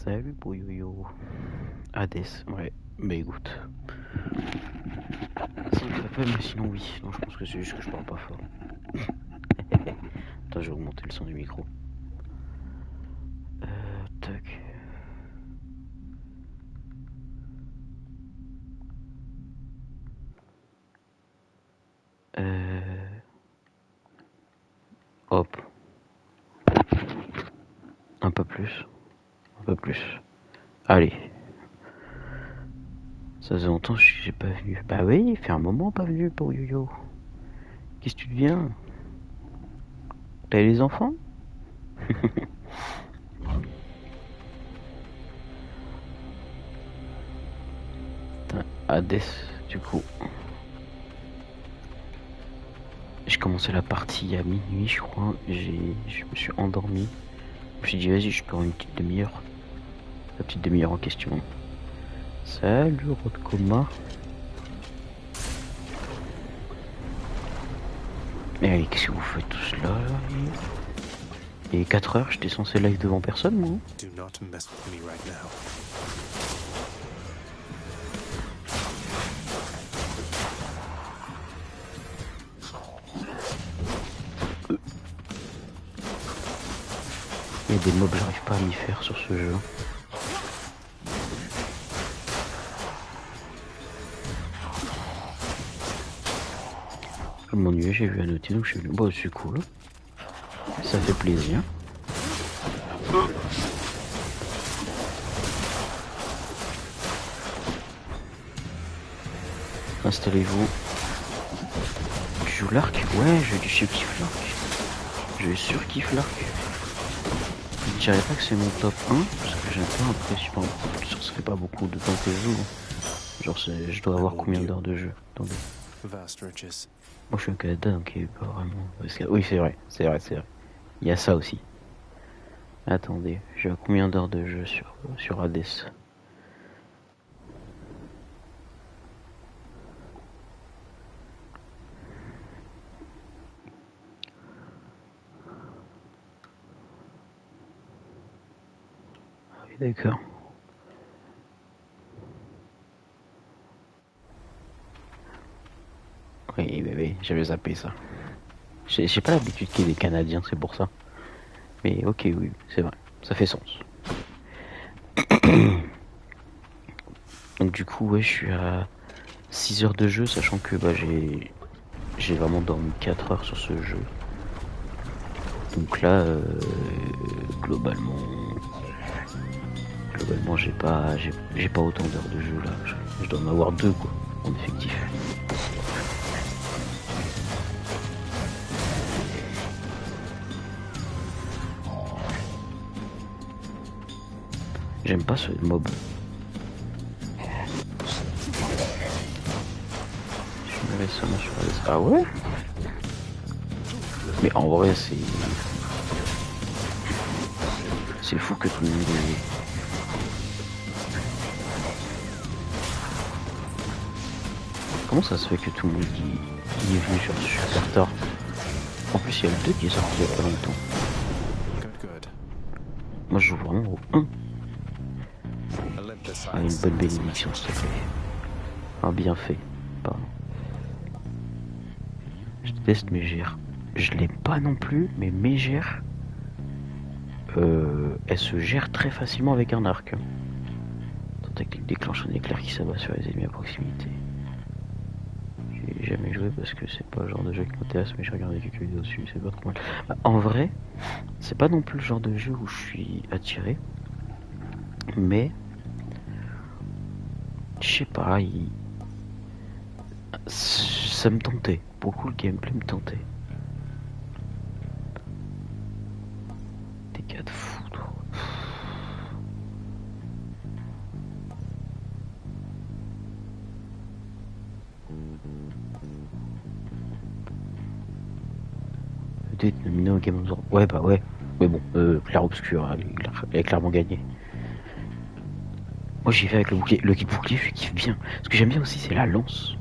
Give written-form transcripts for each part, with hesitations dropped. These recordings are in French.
Salut Boyoyo. Hades, ouais, bah écoute. Ça me fait pas, mais sinon oui. Non, je pense que c'est juste que je parle pas fort. Attends, je vais augmenter le son du micro. Tac. Hop. Un peu plus. Un peu plus. Allez. Ça faisait longtemps que j'ai pas venu. Bah oui, il fait un moment pas venu pour Yo-Yo. Qu'est-ce que tu deviens? T'as les enfants? Hades, du coup. J'ai commencé la partie à minuit, je crois. Je me suis endormi. Je me suis dit, vas-y, je peux une petite demi-heure. La petite demi-heure en question. Salut, Rodkoma. Mais allez, qu'est-ce que vous faites tous là? Et 4 heures, j'étais censé live devant personne, moi. Do not mess with me right now. Il y a des mobs, j'arrive pas à m'y faire sur ce jeu. Je m'ennuyais, j'ai vu un outil, donc je suis venu. Bon, c'est cool. Ça fait plaisir. Installez-vous. Tu joues l'arc? Ouais, je kiffe l'arc. Je surkiffe l'arc. Je dirais pas que c'est mon top 1, parce que j'aime pas après, je pense ça fait pas beaucoup de temps que je joue. Genre, je dois avoir combien d'heures de jeu? Attendez. Vast riches. Moi, je suis au Canada, donc pas vraiment. Oui, c'est vrai. Il y a ça aussi. Attendez, j'ai combien d'heures de jeu sur Hades? Ah oui, d'accord. Oui, j'avais zappé ça. J'ai pas l'habitude qu'il y ait des Canadiens, c'est pour ça. Mais ok, oui, c'est vrai, ça fait sens. Donc du coup, ouais, je suis à 6 heures de jeu, sachant que bah, j'ai vraiment dormi 4 heures sur ce jeu. Donc là, globalement, j'ai pas autant d'heures de jeu là. Je dois en avoir 2 quoi, en effectif. J'aime pas ce mob. Je me laisse ça sur la... Ah ouais? Mais en vrai, c'est fou que tout le monde ait... Comment ça se fait que tout le monde y est venu sur super tard? En plus, il y a le 2 qui est sorti il y a pas longtemps. Good. Moi, je joue vraiment au 1. Olympus Ah, une bonne bénédiction, s'il te plaît. Un bienfait, pardon. Je déteste Mégère. Je l'aime pas non plus, mais Mégère, elle se gère très facilement avec un arc. Son technique déclenche un éclair qui s'abat sur les ennemis à proximité. J'ai jamais joué parce que c'est pas le genre de jeu qui m'intéresse, mais j'ai regardé quelques vidéos dessus, c'est pas trop mal. Bah, en vrai, c'est pas non plus le genre de jeu où je suis attiré, mais je sais pas, ça me tentait. Beaucoup le gameplay me tentait. Des cas de foudre. Peut-être nominé au Game of the Year. Ouais, bah ouais. Mais bon, Clair Obscur, hein, il a clairement gagné. Moi j'y vais avec le kit bouclier, je kiffe bien. Ce que j'aime bien aussi, c'est la lance.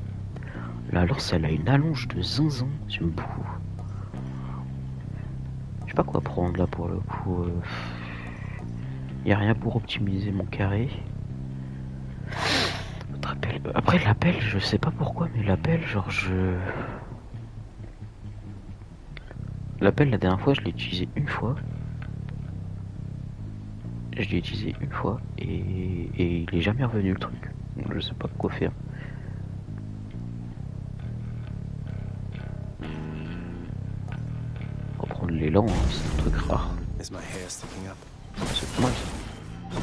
La lance, elle a une allonge de zinzin, j'aime beaucoup. Je sais pas quoi prendre là pour le coup. Y a rien pour optimiser mon carré. Après l'appel, je sais pas pourquoi, mais l'appel, genre l'appel, la dernière fois, je l'ai utilisé une fois. Je l'ai utilisé une fois et il est jamais revenu le truc. Donc, je sais pas quoi faire. Reprendre l'élan, hein, c'est un truc rare. Is my hair sticking up? C'est pas mal ça.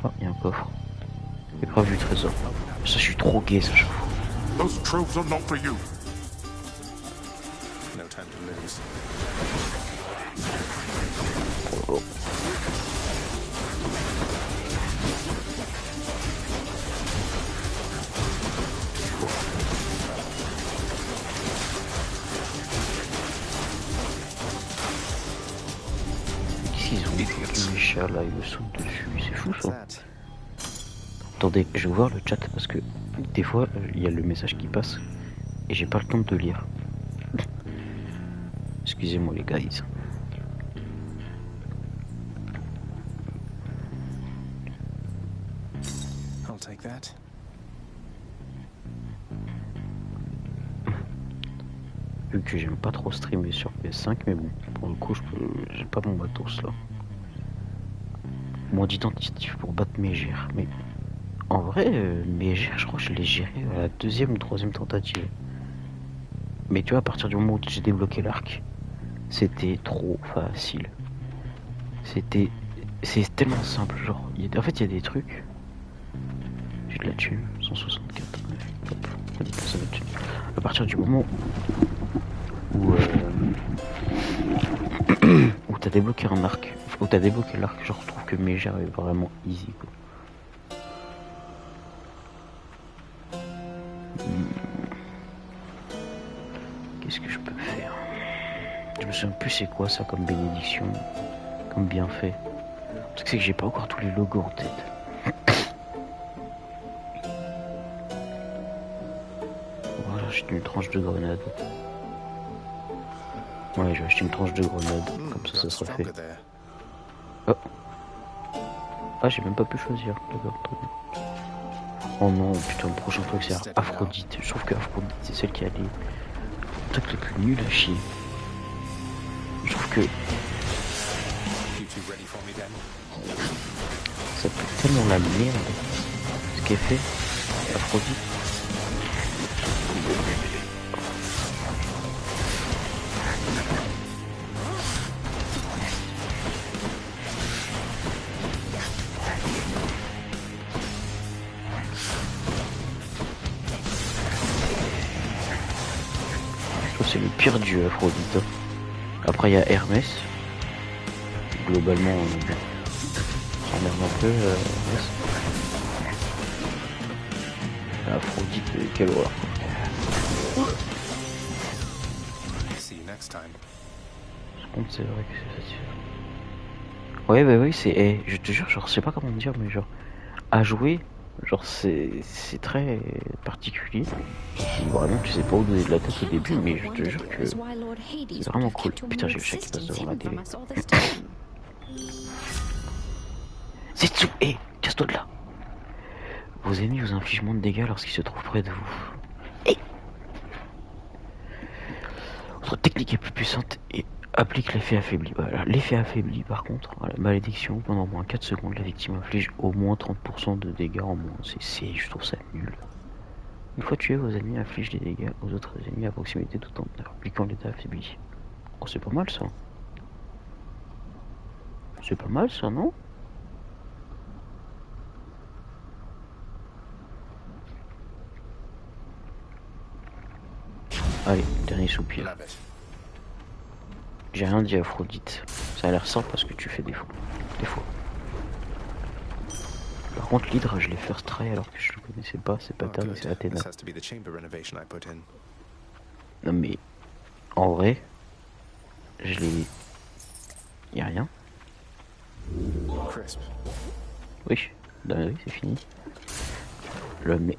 Oh, il y a un coffre. Épreuve du trésor. Ça, je suis trop gay, ça, je fous. Those troves are not for you. No time to lose. Oh. Qu'est-ce qu'ils ont mis les chats là, ils me sautent dessus, c'est fou What's ça. that? Attendez, je vais voir le chat parce que des fois il y a le message qui passe et j'ai pas le temps de lire. Excusez-moi les guys. I'll take that. Vu que j'aime pas trop streamer sur PS5, mais bon, pour le coup, j'ai pas mon matos là. Mon identitif pour battre Mégère, mais en vrai, Mégère, je crois que je l'ai géré à la deuxième ou troisième tentative. Mais tu vois, à partir du moment où j'ai débloqué l'arc, c'était trop facile. C'est tellement simple, genre, en fait, il y a des trucs. J'ai de la thune, 164. Hop, on dépense la thune. À partir du moment où où t'as débloqué un arc, où t'as débloqué l'arc, je retrouve que Mégère est vraiment easy quoi. Qu'est-ce que je peux faire? Je me souviens plus c'est quoi ça comme bénédiction, comme bienfait. Le truc c'est que j'ai pas encore tous les logos en tête. Voilà, j'ai une tranche de grenade. Ouais, je vais acheter une tranche de grenade, comme ça got sera fait. stronger there. Oh. Ah, j'ai même pas pu choisir. D'accord, très bien. Oh non, putain, le prochain truc c'est Aphrodite. Je trouve que Aphrodite c'est celle qui a les trucs les plus nuls à chier. Je trouve que You two ready for me, Danny? ça pue tellement la merde ce qu'elle fait, Aphrodite. Je trouve que c'est le pire dieu Aphrodite. Après il y a Hermès. Globalement, on s'emmerde un peu Hermès. Aphrodite, quelle horreur. See you next time. Par contre, c'est vrai que c'est facile. Ouais, bah oui, c'est. Je te jure, genre, je sais pas comment dire, mais genre, à jouer, genre, c'est très particulier. Vraiment, tu sais pas où donner de la tête au début, mais je te jure que c'est vraiment cool. Putain, j'ai le chat qui passe devant la télé. Zetsu, casse-toi de là. Vos ennemis vous infligent moins de dégâts lorsqu'ils se trouvent près de vous. Votre technique est plus puissante et applique l'effet affaibli. Voilà, l'effet affaibli par contre, voilà, malédiction, pendant au moins 4 secondes, la victime inflige au moins 30% de dégâts en moins. Je trouve ça nul. Une fois tué, vos ennemis infligent des dégâts aux autres ennemis à proximité tout en appliquant l'état affaibli. Oh, c'est pas mal ça. C'est pas mal ça, non? Allez, dernier soupir. Love it. J'ai rien dit à Aphrodite. Ça a l'air simple parce que tu fais des fois. Par contre, l'hydre, je l'ai first try alors que je le connaissais pas. C'est pas Oh, Pattern, good. c'est Athéna. This has to be the chamber renovation I put in. Non mais, en vrai, je l'ai... Y'a rien. Crisp. Oui, oui, c'est fini.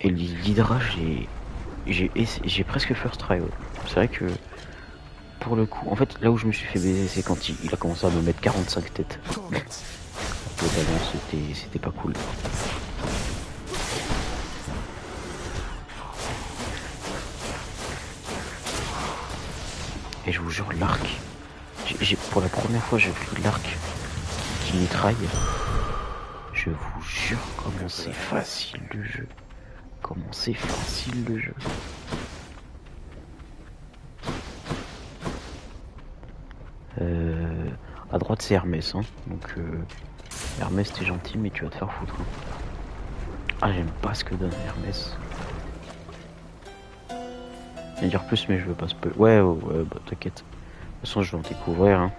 L'hydra, j'ai presque first try. Ouais. C'est vrai que, pour le coup, en fait, là où je me suis fait baiser, c'est quand il a commencé à me mettre 45 têtes. totalement, c'était pas cool. Et je vous jure, l'arc, pour la première fois j'ai pris l'arc qui mitraille. Je vous jure comment c'est facile le jeu. Comment c'est facile le jeu. À droite c'est Hermès, hein. Donc Hermès t'es gentil mais tu vas te faire foutre. Hein. Ah j'aime pas ce que donne Hermès. Je vais dire plus mais je veux pas spoiler. Ouais, bah t'inquiète. De toute façon je vais en découvrir. Hein.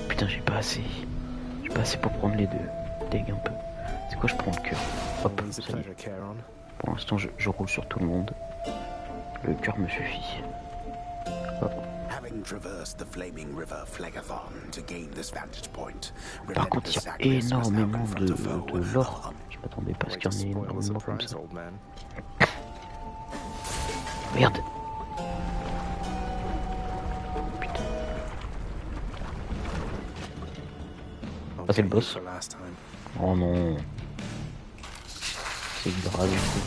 Putain j'ai pas assez. J'ai pas assez pour prendre les deux. Dég un peu. C'est quoi je prends le cœur. Hop, ça y est. Pour l'instant je roule sur tout le monde. Le cœur me suffit. Hop. Par contre, il y a énormément de l'or. Je m'attendais pas à ce qu'il y en ait énormément comme ça. Merde. Putain. Ah, c'est le boss. Oh non. C'est Hydra du coup.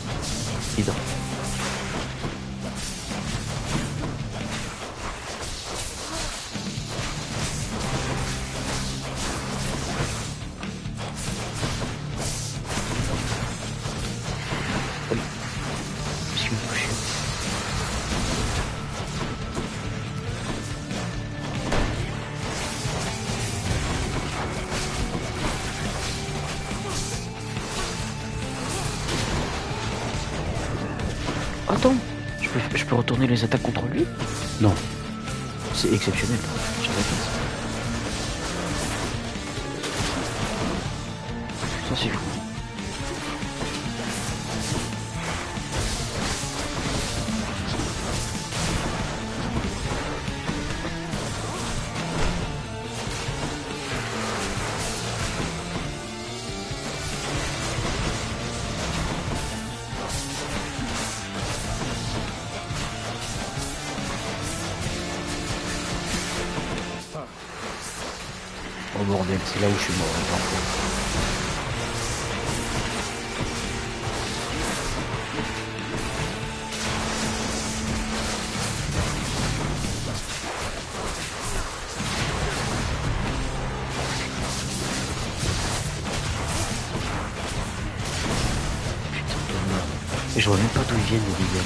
Hydra. Attends, je peux retourner les attaques contre lui? Non. C'est exceptionnel. J'arrête ça. Ça c'est fou. Oh bordel, c'est là où je suis mort. Putain de merde. Et je vois même pas d'où ils viennent les dégâts.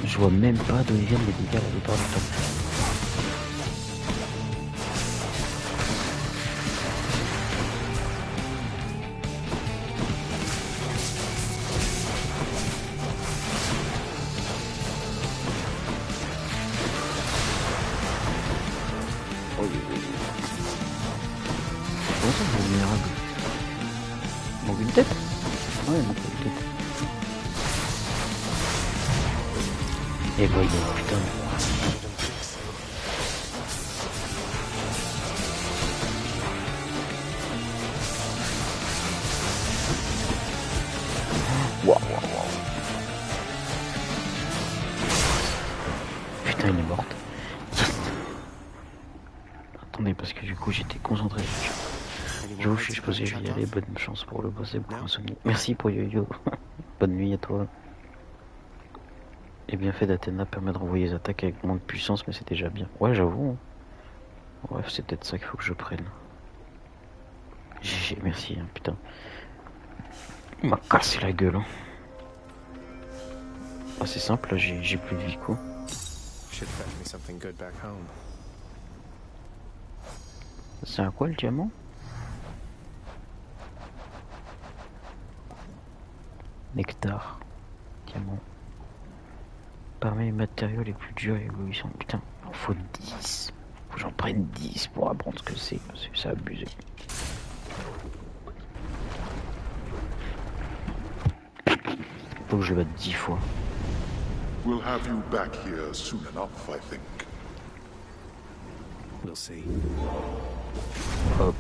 Je vois même pas d'où ils viennent les dégâts la plupart du temps. Comment ça, c'est vulnérable? Il manque une tête? Ouais, il manque une tête. Et voyons, putain. Waouh, waouh, waouh. Putain, il est morte. Attendez, parce que du coup, j'étais concentré. Je vous suis posé, je vais y aller. Bonne chance pour le boss et pour insomnie. Merci pour Yo-Yo. Bonne nuit à toi. Les bienfaits d'Athéna permet de renvoyer les attaques avec moins de puissance, mais c'est déjà bien. Ouais, j'avoue. Bref, c'est peut-être ça qu'il faut que je prenne. GG, merci, hein, putain. Il m'a cassé la gueule. Hein. Ah, c'est simple, là, j'ai plus de vie, quoi. C'est un quoi, le diamant? Nectar. Diamant. Parmi les matériaux les plus durs et évolution. Putain, il en faut 10. Faut que j'en prenne 10 pour apprendre ce que c'est. C'est abusé. Faut que je le batte 10 fois. We'll have you back here soon enough, I think. We'll see. Hop.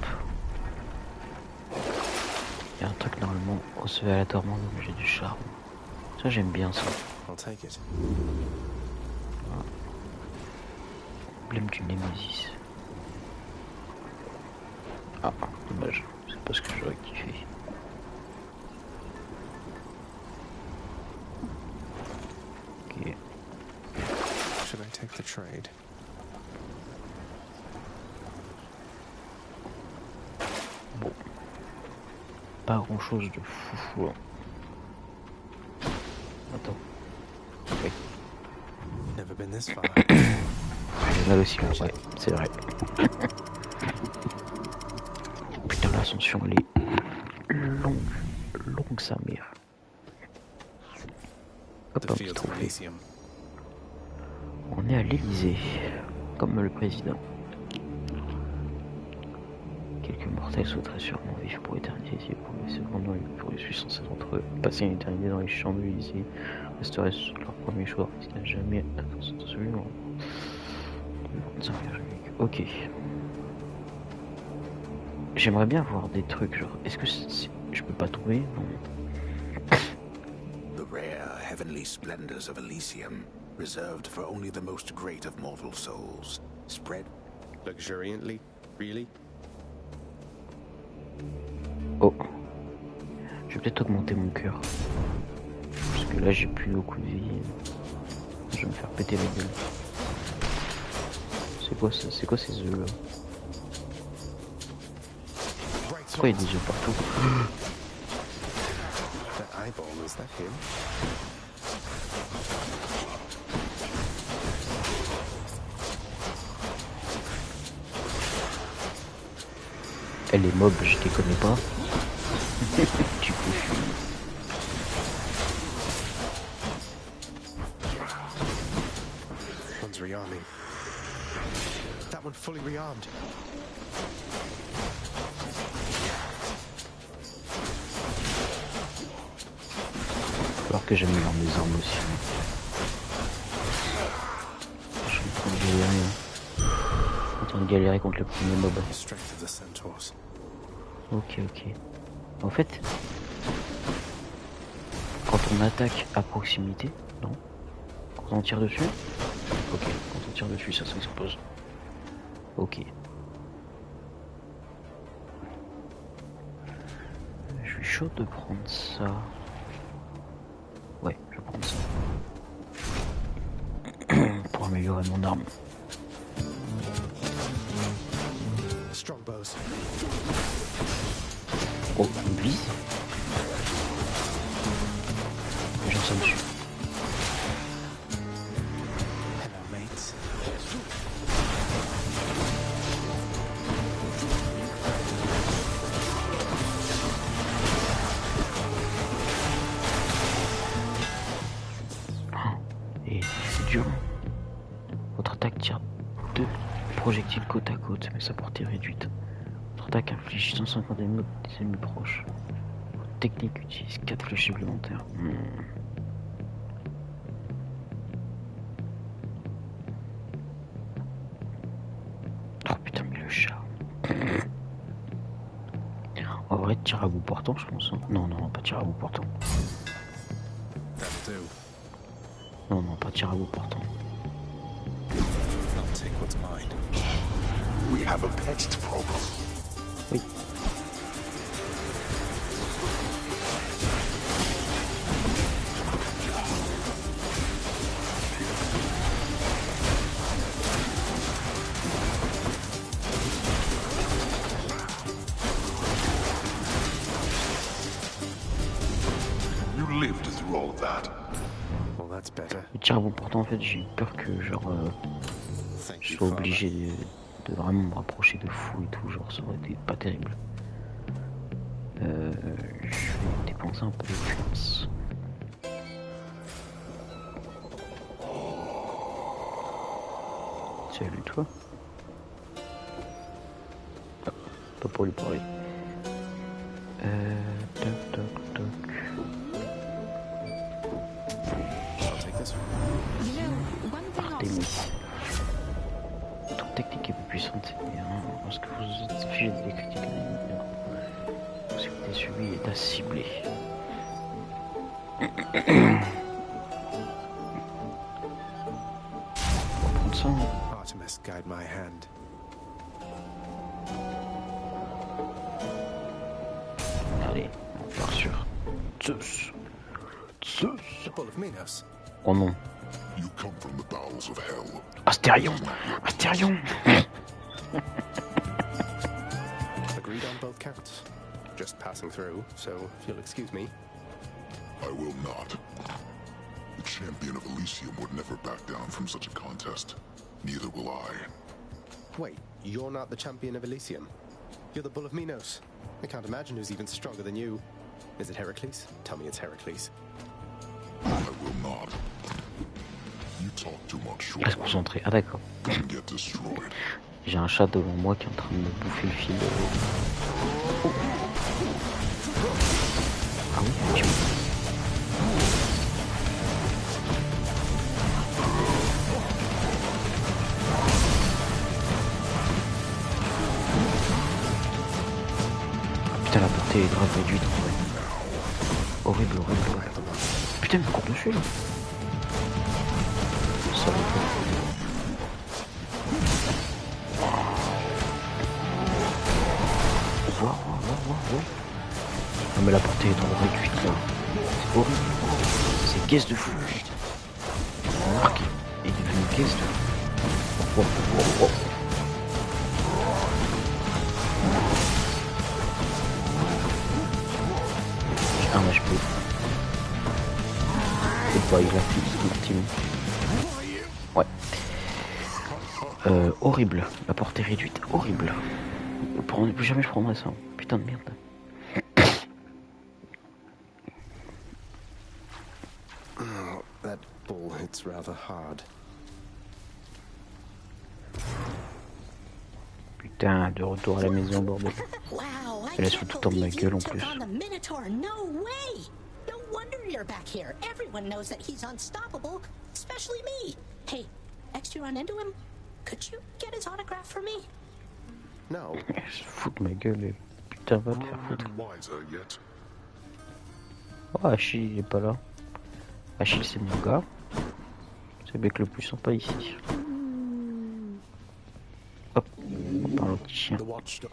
Il y a un truc normalement. Recevoir à la tourmente, j'ai du charme. Ça j'aime bien ça. I'll take it. Emblème du Némésis. Ah, dommage. C'est pas ce que j'aurais kiffé. Ok. Should I take the trade? Bon. Pas grand chose de foufou. Hein. Attends. Oui. Never been this far. J'ai mal aussi, ouais, c'est vrai. Putain, l'ascension, elle est longue sa mère. Hop, The un petit fields of trophée. Elysium. On est à l'Elysée, comme le président. Quelques mortels souhaiteraient sûrement vivre pour l'éternité, pour cependant pour les puissances d'entre eux. Passer une éternité dans les champs de l'Elysée resterait leur premier choix. Ils n'ont jamais absolument. Ok. J'aimerais bien voir des trucs, genre, est-ce que je peux pas trouver? Non. The rare heavenly splendors of Elysium, reserved for only the most great of mortal souls, spread Luxuriantly? Really? Oh. Je vais peut-être augmenter mon cœur. Parce que là j'ai plus beaucoup de vie. Je vais me faire péter la gueule. C'est quoi ces œufs là? Pourquoi il y a des œufs partout? That eyeball, is that him? Elle est mob, je les connais pas. Du coup, One's rearming. That one fully rearmed. il va falloir que j'améliore mes armes aussi. Je suis en train de galérer. Hein. En train de galérer contre le premier mob. Strength of the centaurs. Ok. En fait, quand on attaque à proximité, non? Quand on tire dessus? Ok, quand on tire dessus, ça s'explose. Ok. Je suis chaud de prendre ça. Ouais, je vais prendre ça. Pour améliorer mon arme. Strongbows. Oh, une vise. J'en sais dessus. Hello, mates. Et c'est dur. Votre attaque tire 2 projectiles côte à côte, mais sa portée est réduite. Votre attaque inflige 150 ennemis des ennemis proches. Votre technique utilise 4 flèches supplémentaires. Oh putain, mais le chat. En vrai, tir à bout portant, je pense. Hein. Non, pas tir à bout portant. That'll do. Non, pas tir à bout portant. I'll take what's mine. We have a pest problem. Oui. You lived through all of that. Well, that's better. Le tir à bout portant, en fait, j'ai eu peur que genre Thank je you, sois Father. obligé de vraiment me rapprocher de fou et tout, genre ça aurait été pas terrible. Je vais dépenser un peu de puissance. Salut toi. Ah, pas pour lui parler. Toc. I'll take this one. You know, one thing I'll Artemis. Votre technique est plus puissante, c'est bien. Lorsque vous identifiez des critiques ennemies, si vous êtes suivi est à cibler. On va prendre ça. Hein. Artemis guide my hand. Allez, on part sur Zeus. Zeus. The Bull of Minos. Oh non. You come from the bowels of hell. Astérion. Astérion. Agreed on both counts. Just passing through, so if you'll excuse me. I will not. The champion of Elysium would never back down from such a contest. Neither will I. Wait, you're not the champion of Elysium? You're the Bull of Minos. I can't imagine who's even stronger than you. Is it Heracles? Tell me it's Heracles. I will not. You talk too much, Reste short. concentré. Ah d'accord. And get destroyed. J'ai un chat devant moi qui est en train de me bouffer le fil. Oh. Ah oui, tu Putain, la portée est grave réduite en vrai. Horrible, horrible, horrible. Putain, il me court dessus là. Ça va pas. Voir. Non mais la portée est trop réduite là. C'est horrible. C'est caisse de fou. Marc est devenu caisse de fou. Oh. J'ai un HP. C'est pas, il a plus de Ouais. Horrible. La portée réduite. Horrible. Plus jamais je prendrai ça. Putain de merde. Oh, that bull hits rather hard. Putain, de retour à la maison, bordel. Wow, Elle laisse tout le temps de ma gueule en plus. On the Minotaur, no way! No wonder you're back here. Everyone knows that he's unstoppable, especially me. Hey, next you run into him, could you get his autograph for me? No. Elle se fout de ma gueule et putain va te faire Nor foutre. any wiser yet. Oh, Achille il est pas là. Achille c'est mon gars. C'est le mec le plus sympa ici. Hop, on parle au petit chien. The watchdog.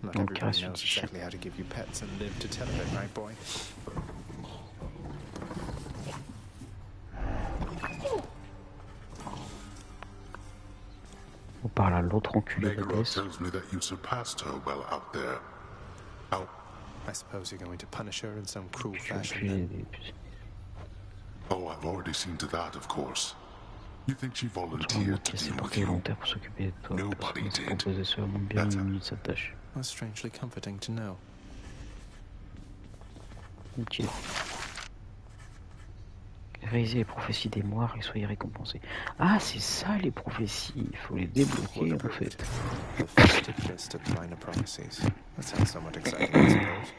Not Donc, everybody caresse le knows petit chien. exactly how to give you pets and live to tell of it, right, boy? On parle à l'autre enculé de Megara Grèce. tells me that you surpassed her well out there. Out. I suppose you're going to punish her in some cruel Tu fashion enculé then. des... Oh, I've already seen to that, of course. You think she Vraiment volunteered to cassé deal pour with tes you? volontaires pour s'occuper de toi. Nobody Personne ne s'est did. composé seulement bien That's une a- minute de sa tâche. That's strangely comforting to know. Ok. Réalisez les prophéties des morts et soyez récompensés. Ah, c'est ça les prophéties. Il faut les débloquer en fait. The fated list of minor prophecies. That sounds somewhat exciting, I suppose.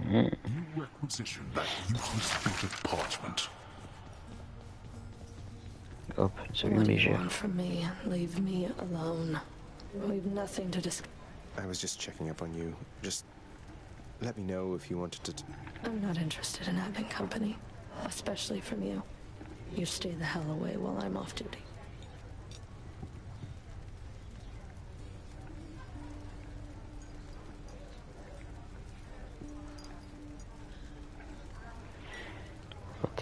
You requisition that useless bit of parchment. Hop, une What seconde do you légère. want from me? Leave me alone. We've nothing to discuss. I was just checking up on you. Just let me know if you wanted to. I'm not interested in having company, especially from you. You stay the hell away while I'm off duty.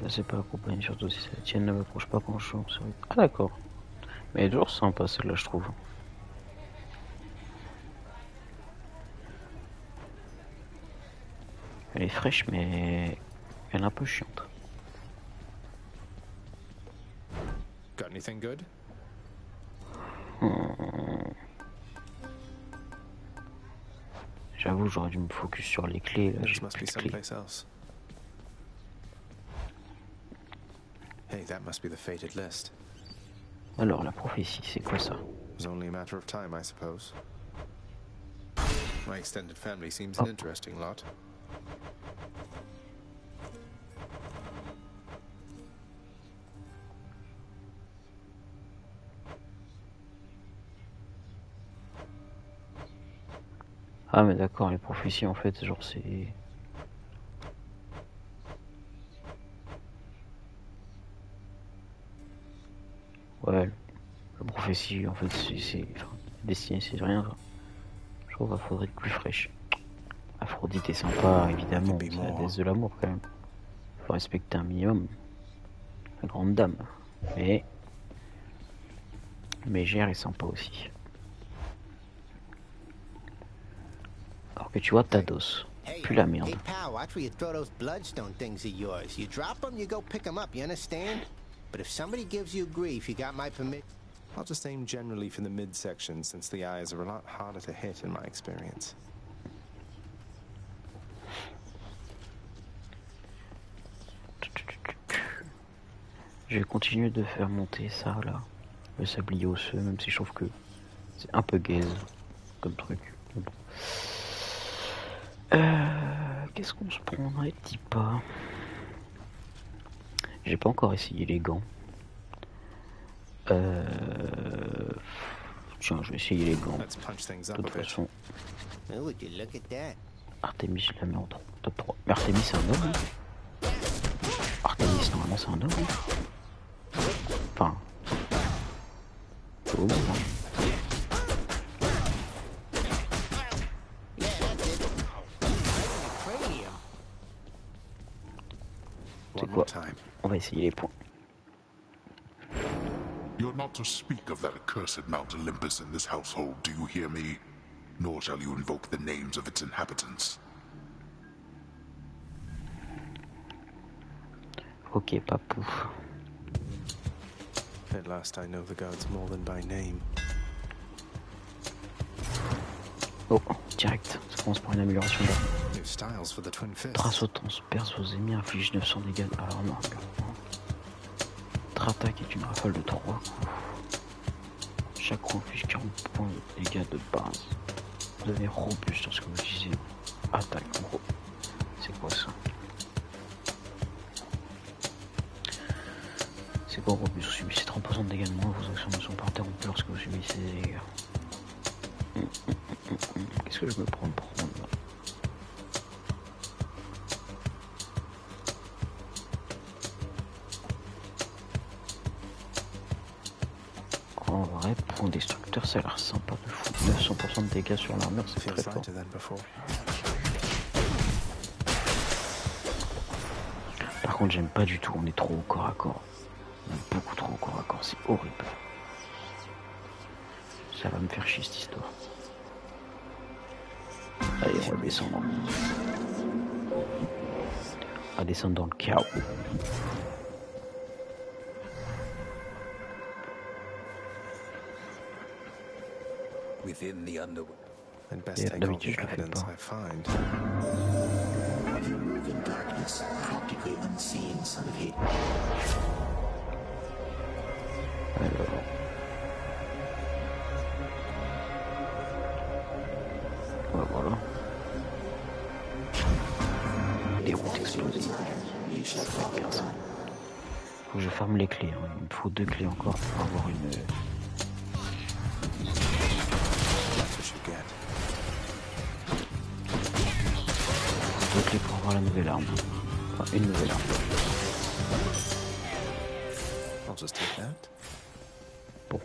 C'est pas accompagné, surtout si la tienne ne m'approche pas quand je suis en série. Ah d'accord. Mais elle est toujours sympa celle-là je trouve. Elle est fraîche mais elle est un peu chiante. Got anything good? J'avoue j'aurais dû me focus sur les clés, là This j'ai must plus be de clés. someplace else. Hey, that must be the fated list. Alors la prophétie, c'est quoi ça? It was only a matter of time, I suppose. My extended family seems an interesting lot. Ah mais d'accord, les prophéties en fait, genre c'est... Ouais, le fait si, en fait c'est enfin, Destiny c'est rien. Je trouve qu'il faudrait être plus fraîche. Aphrodite est sympa évidemment, c'est la déesse de l'amour quand même. Faut respecter un minimum la grande dame. Mais Mégère est sympa aussi. Alors que tu vois Tados, plus la merde. Hey pal, watch where you throw those bloodstone things of yours. You drop them, you go pick them up, you understand? But if somebody gives you grief, you got my permission. I'll just aim generally for the midsection, since the eyes are a lot harder to hit in my experience. Je vais continuer de faire monter ça là, le sablier osseux, même si je trouve que c'est un peu gaze comme truc. Mais bon. Qu'est-ce qu'on se prendrait, dis pas? J'ai pas encore essayé les gants. Tiens, je vais essayer les gants. De toute façon, Artemis, je la mets en top 3. Mais Artemis, c'est un homme. Artemis, normalement, c'est un homme. Enfin. Oh, c'est quoi? On va essayer les points. You're not to speak of that accursed Mount Olympus in this household, do you hear me? Nor shall you invoke the names of its inhabitants. Ok, papou. At last I know the gods more than by name. Oh, direct. Ça commence par une amélioration d'arme. New styles for the twin fists. Trace autant, perce aux ennemis, inflige 900 dégâts. Alors non, notre attaque est une rafale de 3 coups. Chaque coup inflige 40 points de dégâts de base. Devenez robuste lorsque vous utilisez attaque. En gros, c'est quoi ça? C'est quoi robuste? Vous subissez 30% de dégâts de moins, vos actions ne sont pas interrompues lorsque vous subissez des dégâts. Qu'est-ce que je me prends pour prendre là? En vrai, point destructeur, ça a l'air sympa de fou. 900% de dégâts sur l'armure, c'est très fort. Par contre, j'aime pas du tout, on est trop au corps à corps. On est beaucoup trop au corps à corps, c'est horrible. Ça va me faire chier cette histoire. Allez, on va descendre. On va descendre dans le chaos. Within the underworld. And best take all the evidence I find. You move in darkness, practically unseen, son of hate. Alors. Ouais, voilà. Les routes explosives. Faut que je ferme les clés. Hein. Il me faut 2 clés encore pour avoir une. 2 clés pour avoir la nouvelle arme. Enfin, une nouvelle arme. I'll just take that. Bon.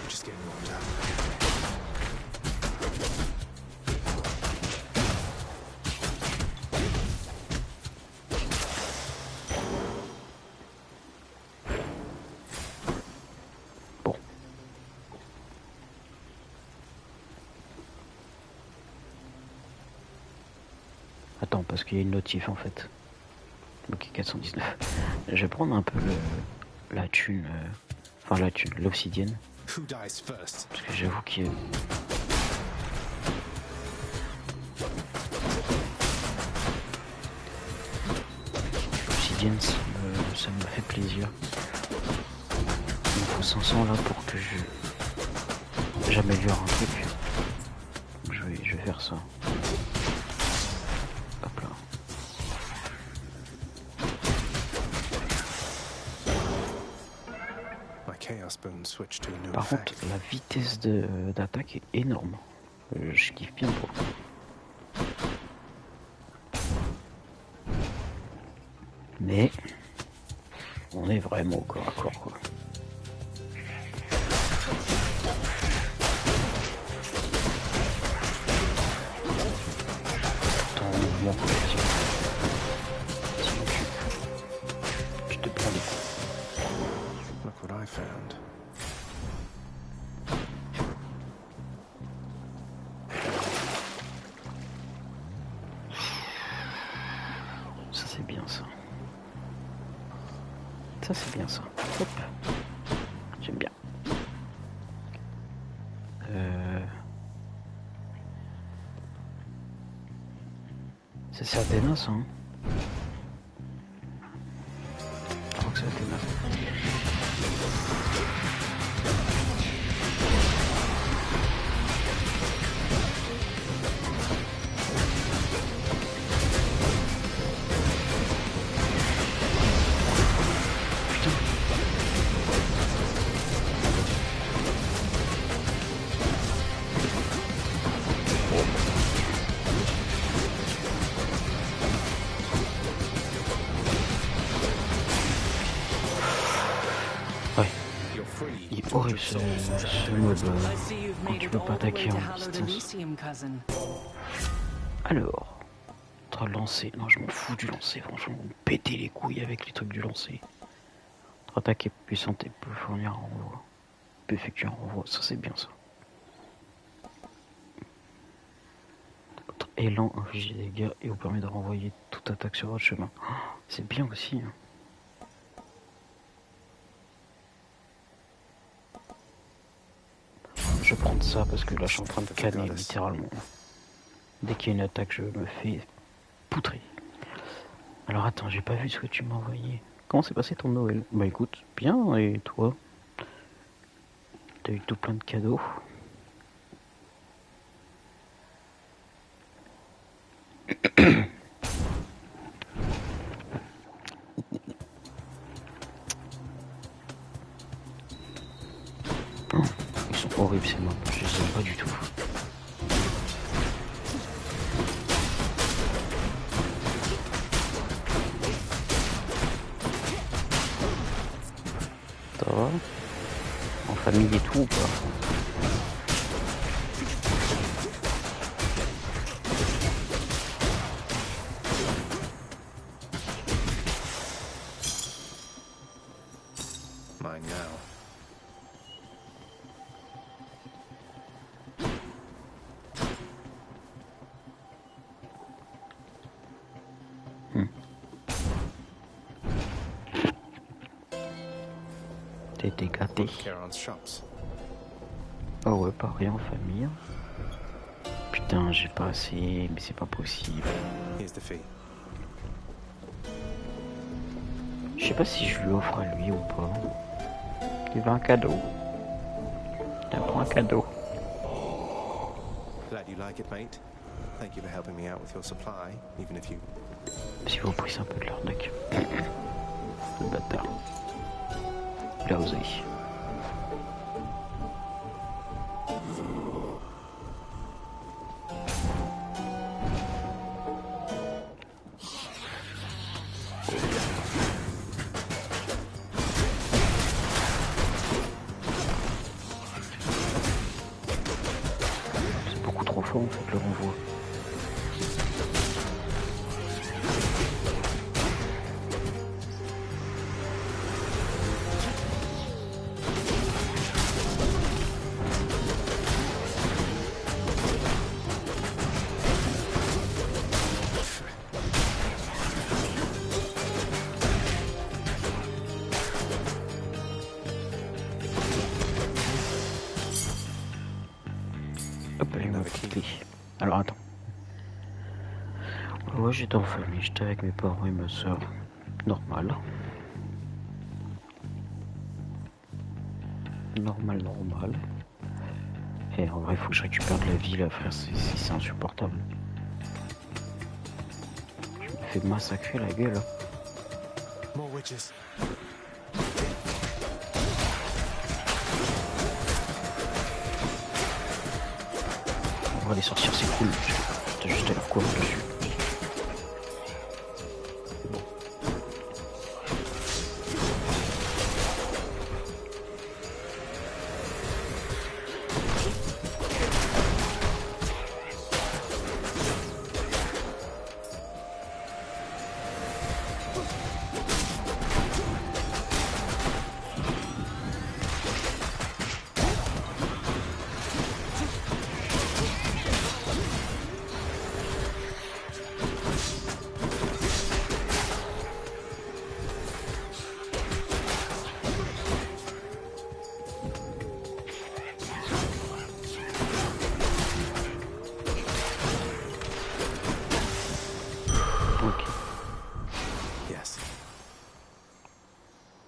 Just getting warmed up. Bon. Attends, parce qu'il y a une notif en fait. Ok, 419. Je vais prendre un peu la thune. Enfin, la thune, l'obsidienne. Who dies first? Parce que j'avoue qu'il y a. L'obsidienne, ça me fait plaisir. Il me faut 500 là pour que j'améliore un truc. Je vais faire ça. Hop là. My Chaos Boon switch to a new Par effect. contre, la vitesse d'attaque est énorme. Je kiffe bien pour. Mais on est vraiment au corps à corps quoi. Ton mouvement collectif. Sinon tu te prends des coups. Look what I found. Ça c'est bien ça. Ça c'est bien ça. Hop. J'aime bien. C'est Athéna ça hein. Je crois que c'est Athéna. Il est horrible ce mode quand tu peux pas attaquer en distance. Alors, entre lancer, non je m'en fous du lancer, franchement, péter les couilles avec les trucs du lancer. Entre attaque puissante et peut fournir un renvoi, peut effectuer un renvoi, ça c'est bien ça. Votre élan inflige des dégâts et vous permet de renvoyer toute attaque sur votre chemin. Oh, c'est bien aussi. Hein. Je vais prendre ça parce que là je suis en train de canner littéralement. Dès qu'il y a une attaque je me fais poutrer. Alors attends, j'ai pas vu ce que tu m'as envoyé. Comment s'est passé ton Noël? Bah écoute, bien, et toi? T'as eu tout plein de cadeaux? Ils sont horribles ces mobs, je les aime pas du tout. Ça va? En famille et tout ou pas? Mine now. T'as été gâté. Charon's shops. Oh ouais, pas rien en famille. Putain, j'ai pas assez, mais c'est pas possible. Here's the fee. Je sais pas si je lui offre à lui ou pas. Il veut un cadeau. Il prend un cadeau. Glad you like it, mate. Thank you for helping me out with your supply, even if you... Si vous prenez un peu de l'arnaque. Le bâtard. Il a osé. C'est beaucoup trop fort en fait le renvoi. Hop, il m'a quitté. Alors attends. Ouais, j'étais en famille, j'étais avec mes parents et ma soeur. Normal. Normal. Et en vrai, faut que je récupère de la vie là, frère, c'est insupportable. Je me fais massacrer la gueule. More witches. va les sortir, c'est cool. T'as juste à leur courir dessus.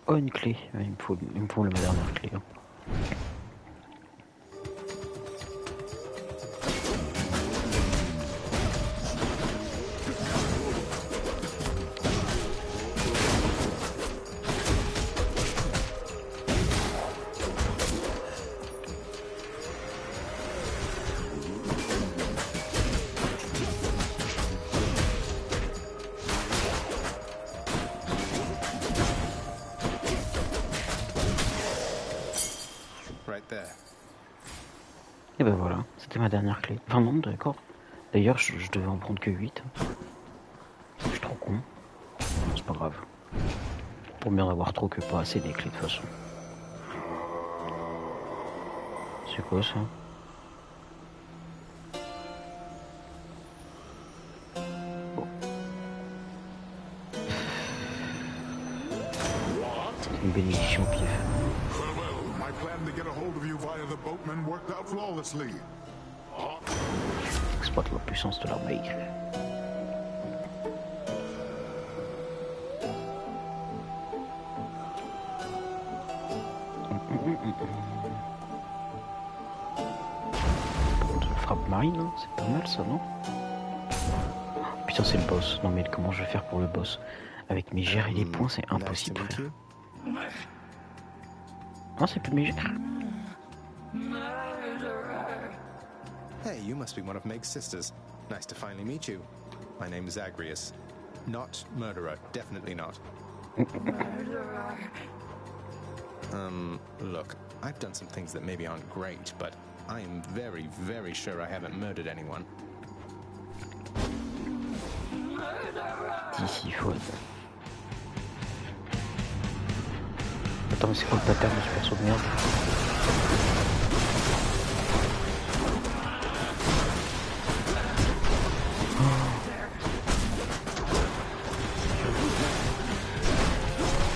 Oh, une clé. Il me faut la dernière clé. Hein. Et ben voilà, c'était ma dernière clé. Enfin non, d'accord. D'ailleurs, je devais en prendre que 8. Je suis trop con. C'est pas grave. Pour mieux en avoir trop que pas assez des clés de toute façon. C'est quoi ça? Bon. Une bénédiction pif. Exploite la puissance de l'armée. Frappe marine, hein, c'est pas mal ça, non? Putain, c'est le boss. Non mais comment je vais faire pour le boss? Avec mes gérer les points, c'est impossible, frère. Non, c'est plus mes gérer. Hey, you must be one of Meg's sisters. Nice to finally meet you. My name is Zagreus. Not murderer, definitely not. Murderer. Look, I've done some things that maybe aren't great, but I am very, very sure I haven't murdered anyone. D'ici, faut. Attends, mais c'est quoi le pattern de ce perso de merde?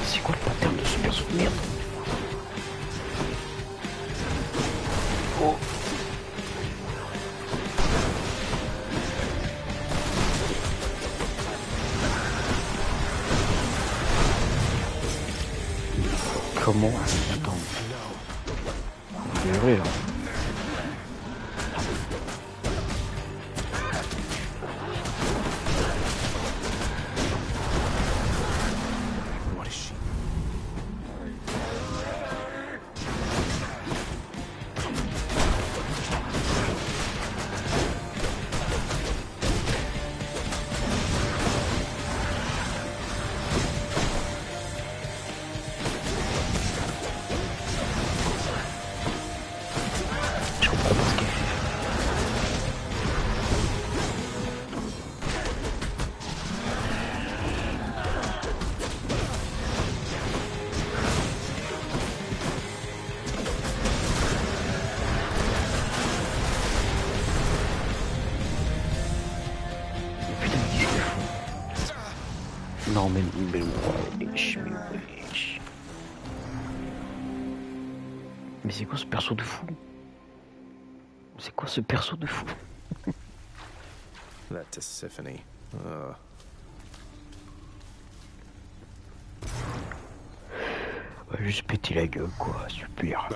C'est quoi le pattern de ce perso de merde? Oh. Comment? Attends. C'est vrai là. Non mais c'est quoi ce perso de fou? C'est quoi ce perso de fou? That Tisiphone. Ouais, juste péter la gueule quoi, super.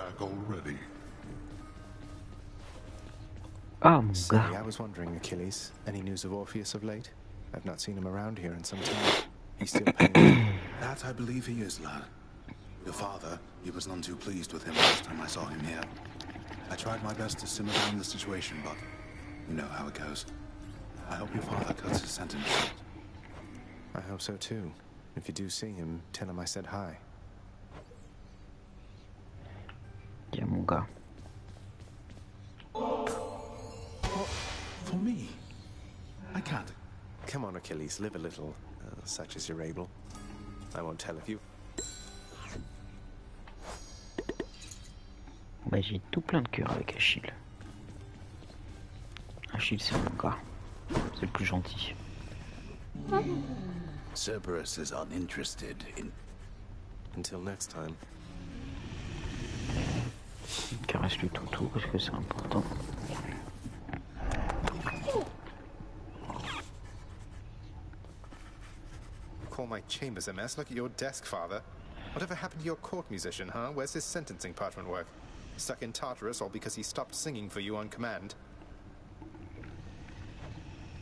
Ah mon gars. I was wondering, Achilles, any news of Orpheus of late? I've not seen him around here in some time. He's still paying. That I believe he is, lad. Your father, he was none too pleased with him last time I saw him here. I tried my best to simmer down the situation, but You know how it goes. I hope your father cuts his sentence. I hope so too. If you do see him, tell him I said hi. Tiens mon gars. For me? I can't. Come on, Achilles, live a little, such as you're able. I won't tell if you... Bah j'ai tout plein de cœur avec Achille. Achille c'est mon gars. C'est le plus gentil. Cerberus is uninterested in... Until next time. Caresse le toutou parce que c'est important. Call my chambers a mess? Look at your desk, father. Whatever happened to your court musician, huh? Where's his sentencing parchment work? Stuck in Tartarus all because he stopped singing for you on command?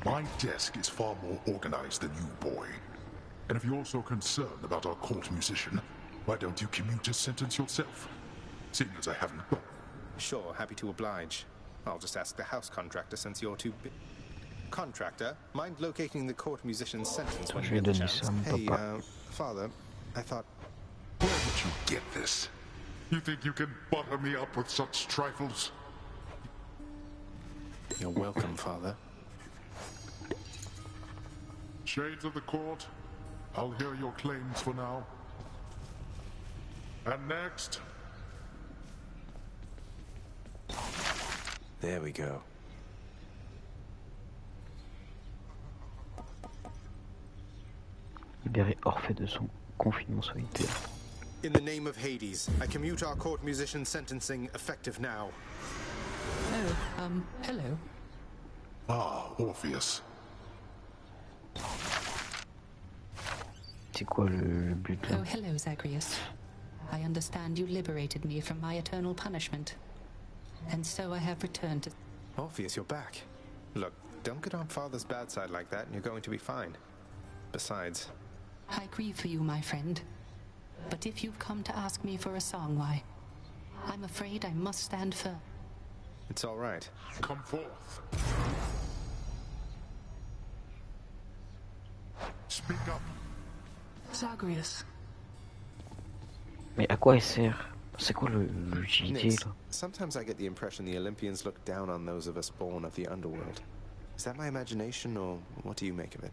My desk is far more organized than you, boy. And if you're so concerned about our court musician, why don't you commute his sentence yourself? Seeing as I haven't got... Sure, happy to oblige. I'll just ask the house contractor since you're too big. Contractor, mind locating the court musician's sentence when you get the chance? Hey, father, I thought... Where did you get this? You think you can butter me up with such trifles? You're welcome, father. Shades of the court, I'll hear your claims for now. And next... There we go. Libérer Orphée de son confinement solitaire. In the name of Hades, I commute our court musician sentencing effective now. Oh, hello. Ah, Orpheus. C'est quoi le but là? Oh, hello, Zagreus. I understand you liberated me from my eternal punishment. And so I have returned to... Orpheus, you're back. Look, don't get on father's bad side like that and you're going to be fine. Besides... I grieve for you, my friend. But if you've come to ask me for a song, why, I'm afraid I must stand firm. It's all right. Come forth. Speak up. Zagreus. Mais à quoi elle sert? C'est quoi l'utilité là? Sometimes I get the impression the Olympians look down on those of us born of the underworld. Is that my imagination, or what do you make of it?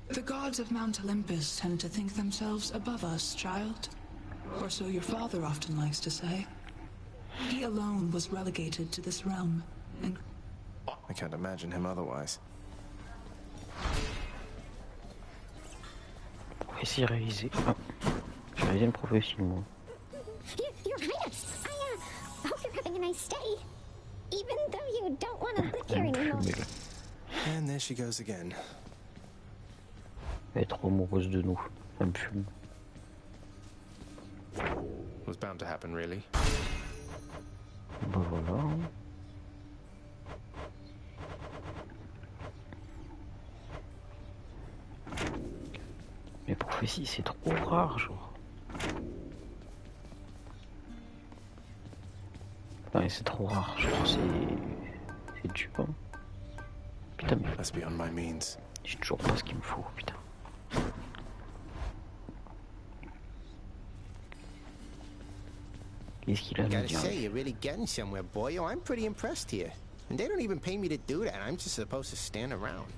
The gods of Mount Olympus tend to think themselves above us, child. Or so your father often likes to say. He alone was relegated to this realm, and... I can't imagine him otherwise. Prophétie réalisée. Ah, j'ai réalisé une prophétie, moi. Your Highness, I hope you're having a nice stay. Even though you don't want to live here anymore. And there she goes again. Elle est trop amoureuse de nous. Elle me fume. Was bound to happen, really. Bah voilà. Mais prophétie, c'est trop rare, genre. Ouais, c'est trop rare, genre, c'est dur. Hein. Putain, mais... That's beyond my means. J'ai toujours pas ce qu'il me faut, putain. Qu'est-ce qu'il a à nous Gotta dire? say, you're really getting somewhere, boy. Oh, I'm pretty impressed here. And they don't even pay me to do that. I'm just supposed to stand around.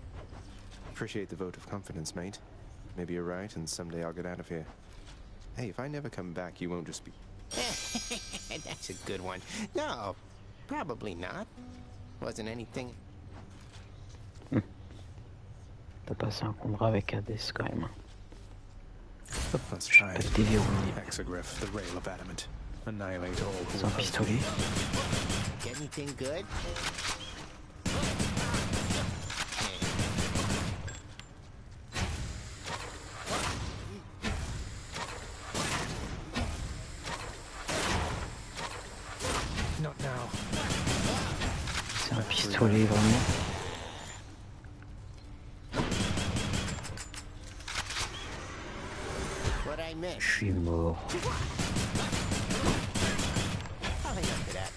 Appreciate the vote of confidence, mate. Maybe you're right, and someday I'll get out of here. Hey, if I never come back, you won't just be... That's a good one. No, probably not. Wasn't anything... T'as passé un contrat avec Hades quand même. Hop, Let's je try peux it. te déverrouiller. Exogryph, the rail of adamant. Annihilate all who C'est un pistolet. Get anything good? Not now. C'est un pistolet vraiment. What I miss? Je suis mort. I'll hang on to that.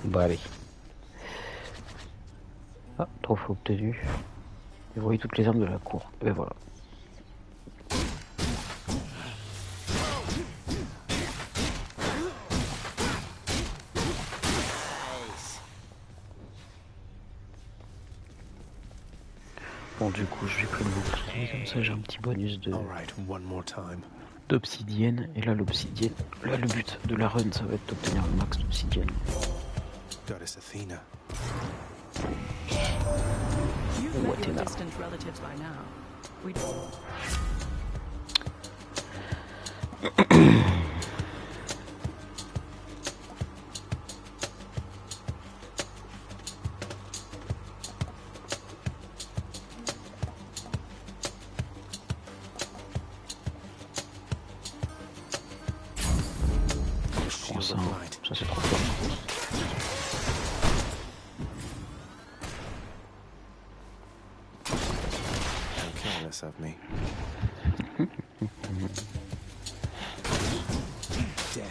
Bah allez. Ah, trophée obtenu. Vous voyez toutes les armes de la cour. Et voilà. Bon, du coup, je vais prendre le bouclier, comme ça j'ai un petit bonus de d'obsidienne. Et là, l'obsidienne, là, le but de la run, ça va être d'obtenir le max d'obsidienne. Goddess Athena. You've met your distant relatives by now. We Ça c'est trop fort. How careless of me. Dead.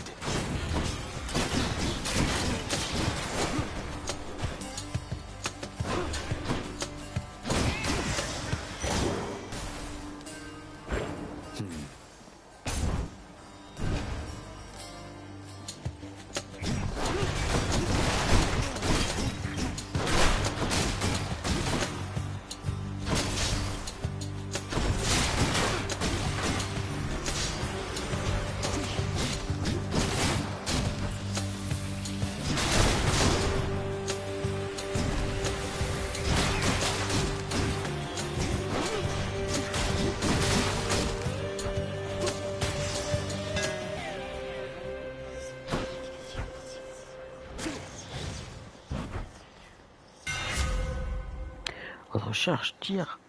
Votre charge tire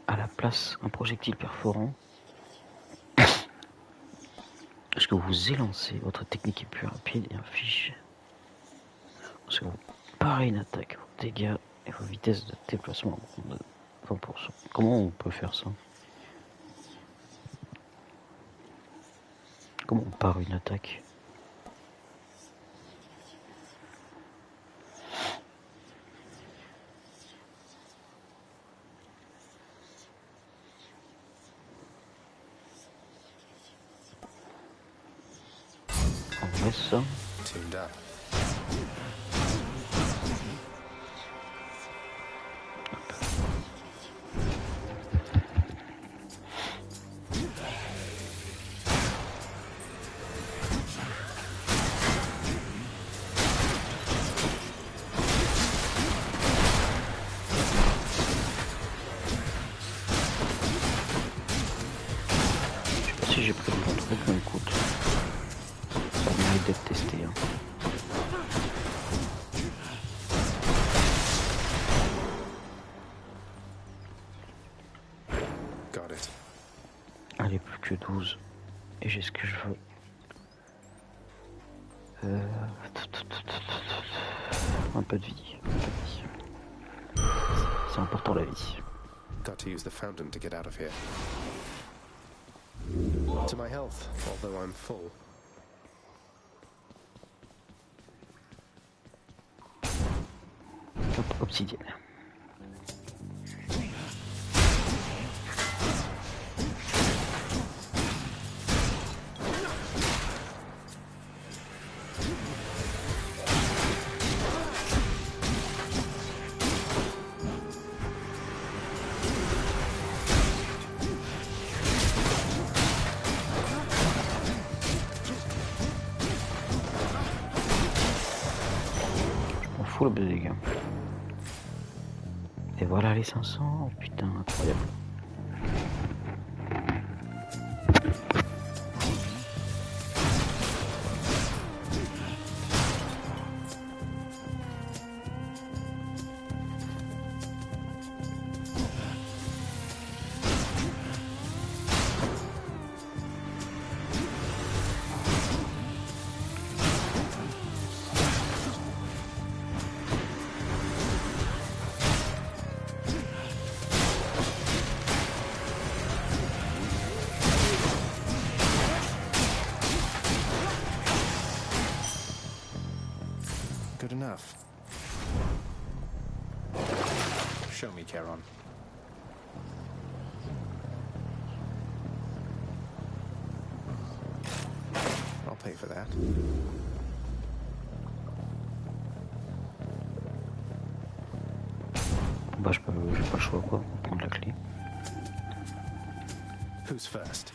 à la place un projectile perforant. Lorsque vous élancez, votre technique est plus rapide et inflige. Lorsque vous parez une attaque, vos dégâts et vos vitesses de déplacement augmentent de 20%. Comment on peut faire ça? Comment on pare une attaque? Ça. Tuned up. Je sais pas si j'ai pris le bon truc, mais écoute. Ça mérite d'être testé. Hein. Got it. Allez, plus que 12. Et j'ai ce que je veux. Un peu de vie. C'est important la vie. Got to use the fountain to get out of here. To my health, although I'm full. Hop, obsidienne. Le dégâts. Et voilà les 500, oh, putain, incroyable. good enough. Show me, Charon. I'll pay for that. Bah, j'ai pas le choix quoi, pour prendre la clé. Who's first?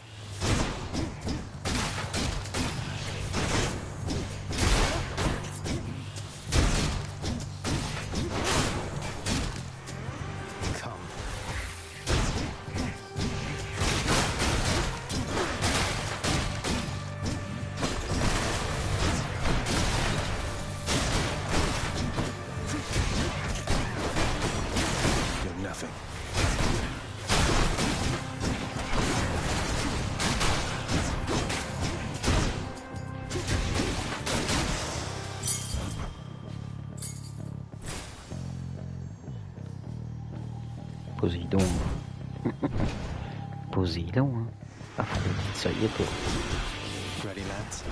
Poséidon. Poséidon, hein. Aphrodite, ça y est, toi. Ready, lads?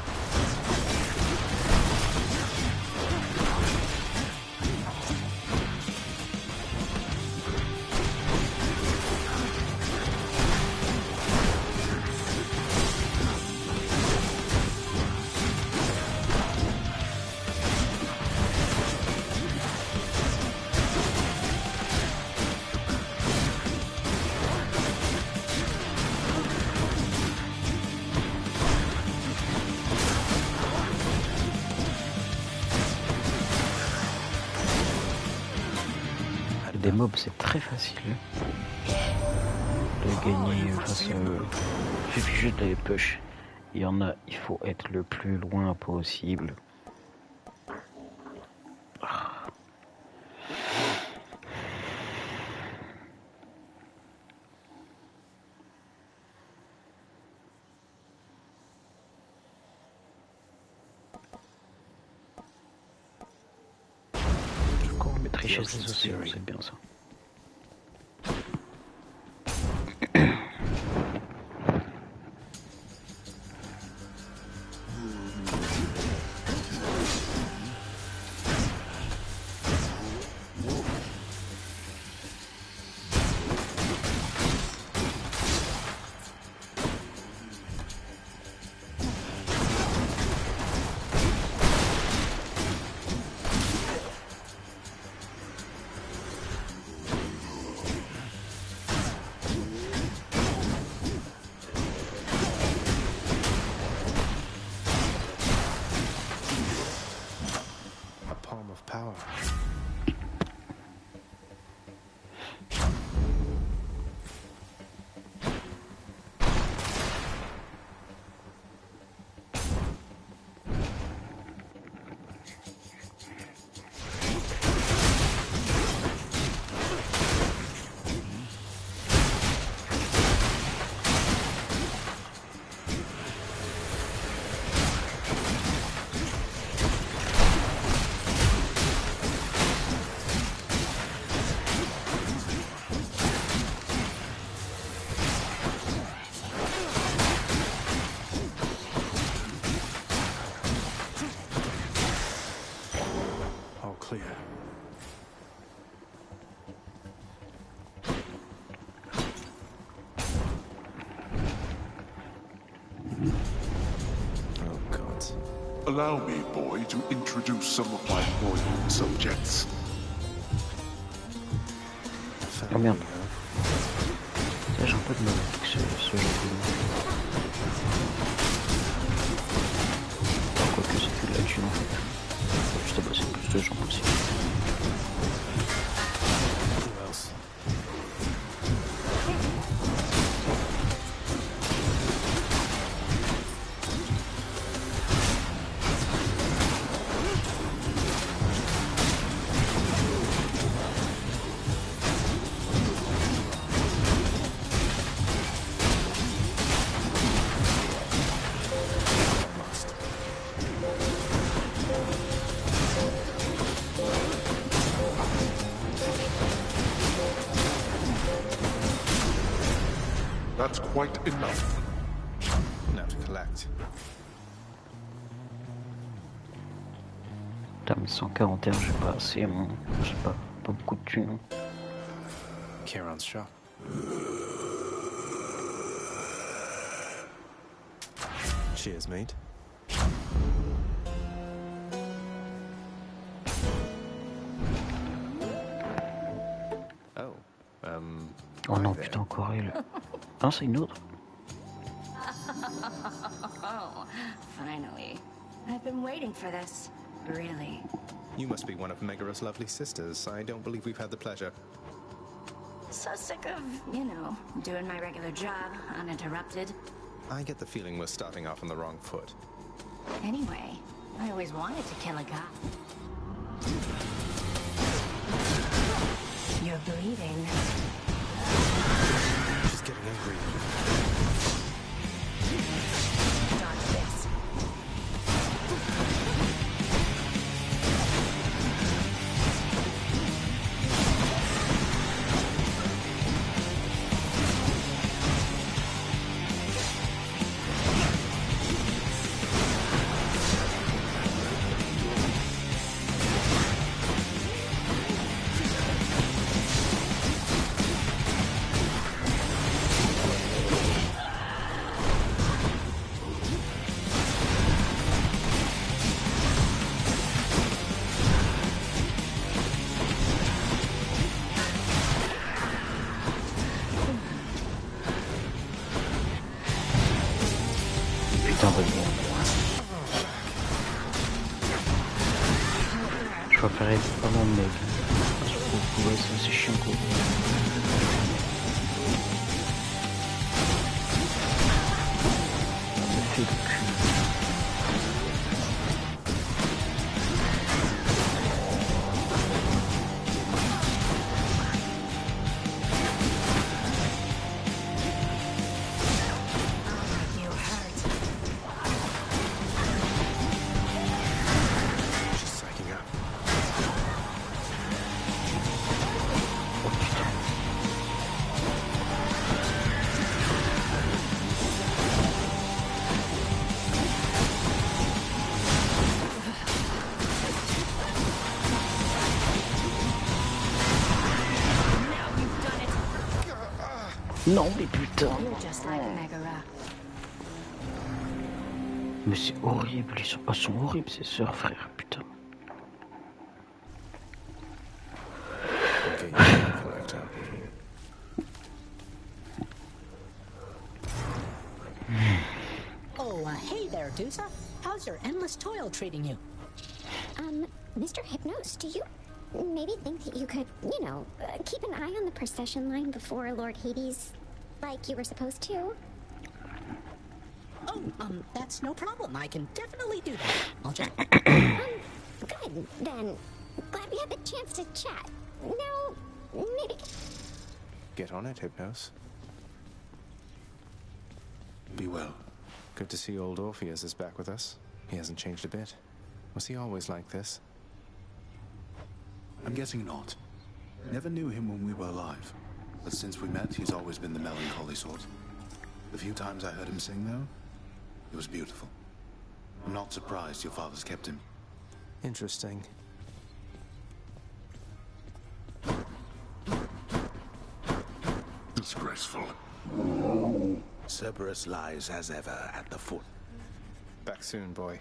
Des mobs, c'est très facile de gagner face à eux. Il suffit juste d'aller push. Il y en a, il faut être le plus loin possible. Richesse des océans, c'est bien ça. Allow me, boy, to introduce some of my loyal subjects. Oh merde. Ça, j'ai un peu de mal avec ce jeu de... Quoique c'est que de la thune en fait. Juste à passer le plus de gens possible. That's quite enough. Now to collect. Putain, mais 141, j'ai pas assez, j'ai pas beaucoup de thunes. Kieran's shop. Cheers, mate. Oh non, putain, encore elle. Ah, c'est une autre. Oh, finally. I've been waiting for this. Really. You must be one of Megaro's lovely sisters. I don't believe we've had the pleasure. So sick of, you know, doing my regular job, uninterrupted. I get the feeling we're starting off on the wrong foot. Anyway, I always wanted to kill a guy. You're bleeding. She's getting angry. Dodge this. Je préférais vraiment Meg. Ouais, c'est chiant quoi. Ça fait le cul. Non mais putain. Mais c'est horrible, ils sont horribles ces sœurs frère, putain. Oh, hey there, Dusa. How's your endless toil treating you? Mr. Hypnos, do you maybe think that you could, you know, keep an eye on the procession line before Lord Hades, like you were supposed to? Oh, that's no problem. I can definitely do that. I'll just... Good, then. Glad we had the chance to chat. Now, maybe... Get on it, Hypnos. Be well. Good to see old Orpheus is back with us. He hasn't changed a bit. Was he always like this? I'm guessing not. Never knew him when we were alive. But since we met, he's always been the melancholy sort. The few times I heard him sing, though, it was beautiful. I'm not surprised your father's kept him. Interesting. Disgraceful. Cerberus lies as ever at the foot. Back soon, boy.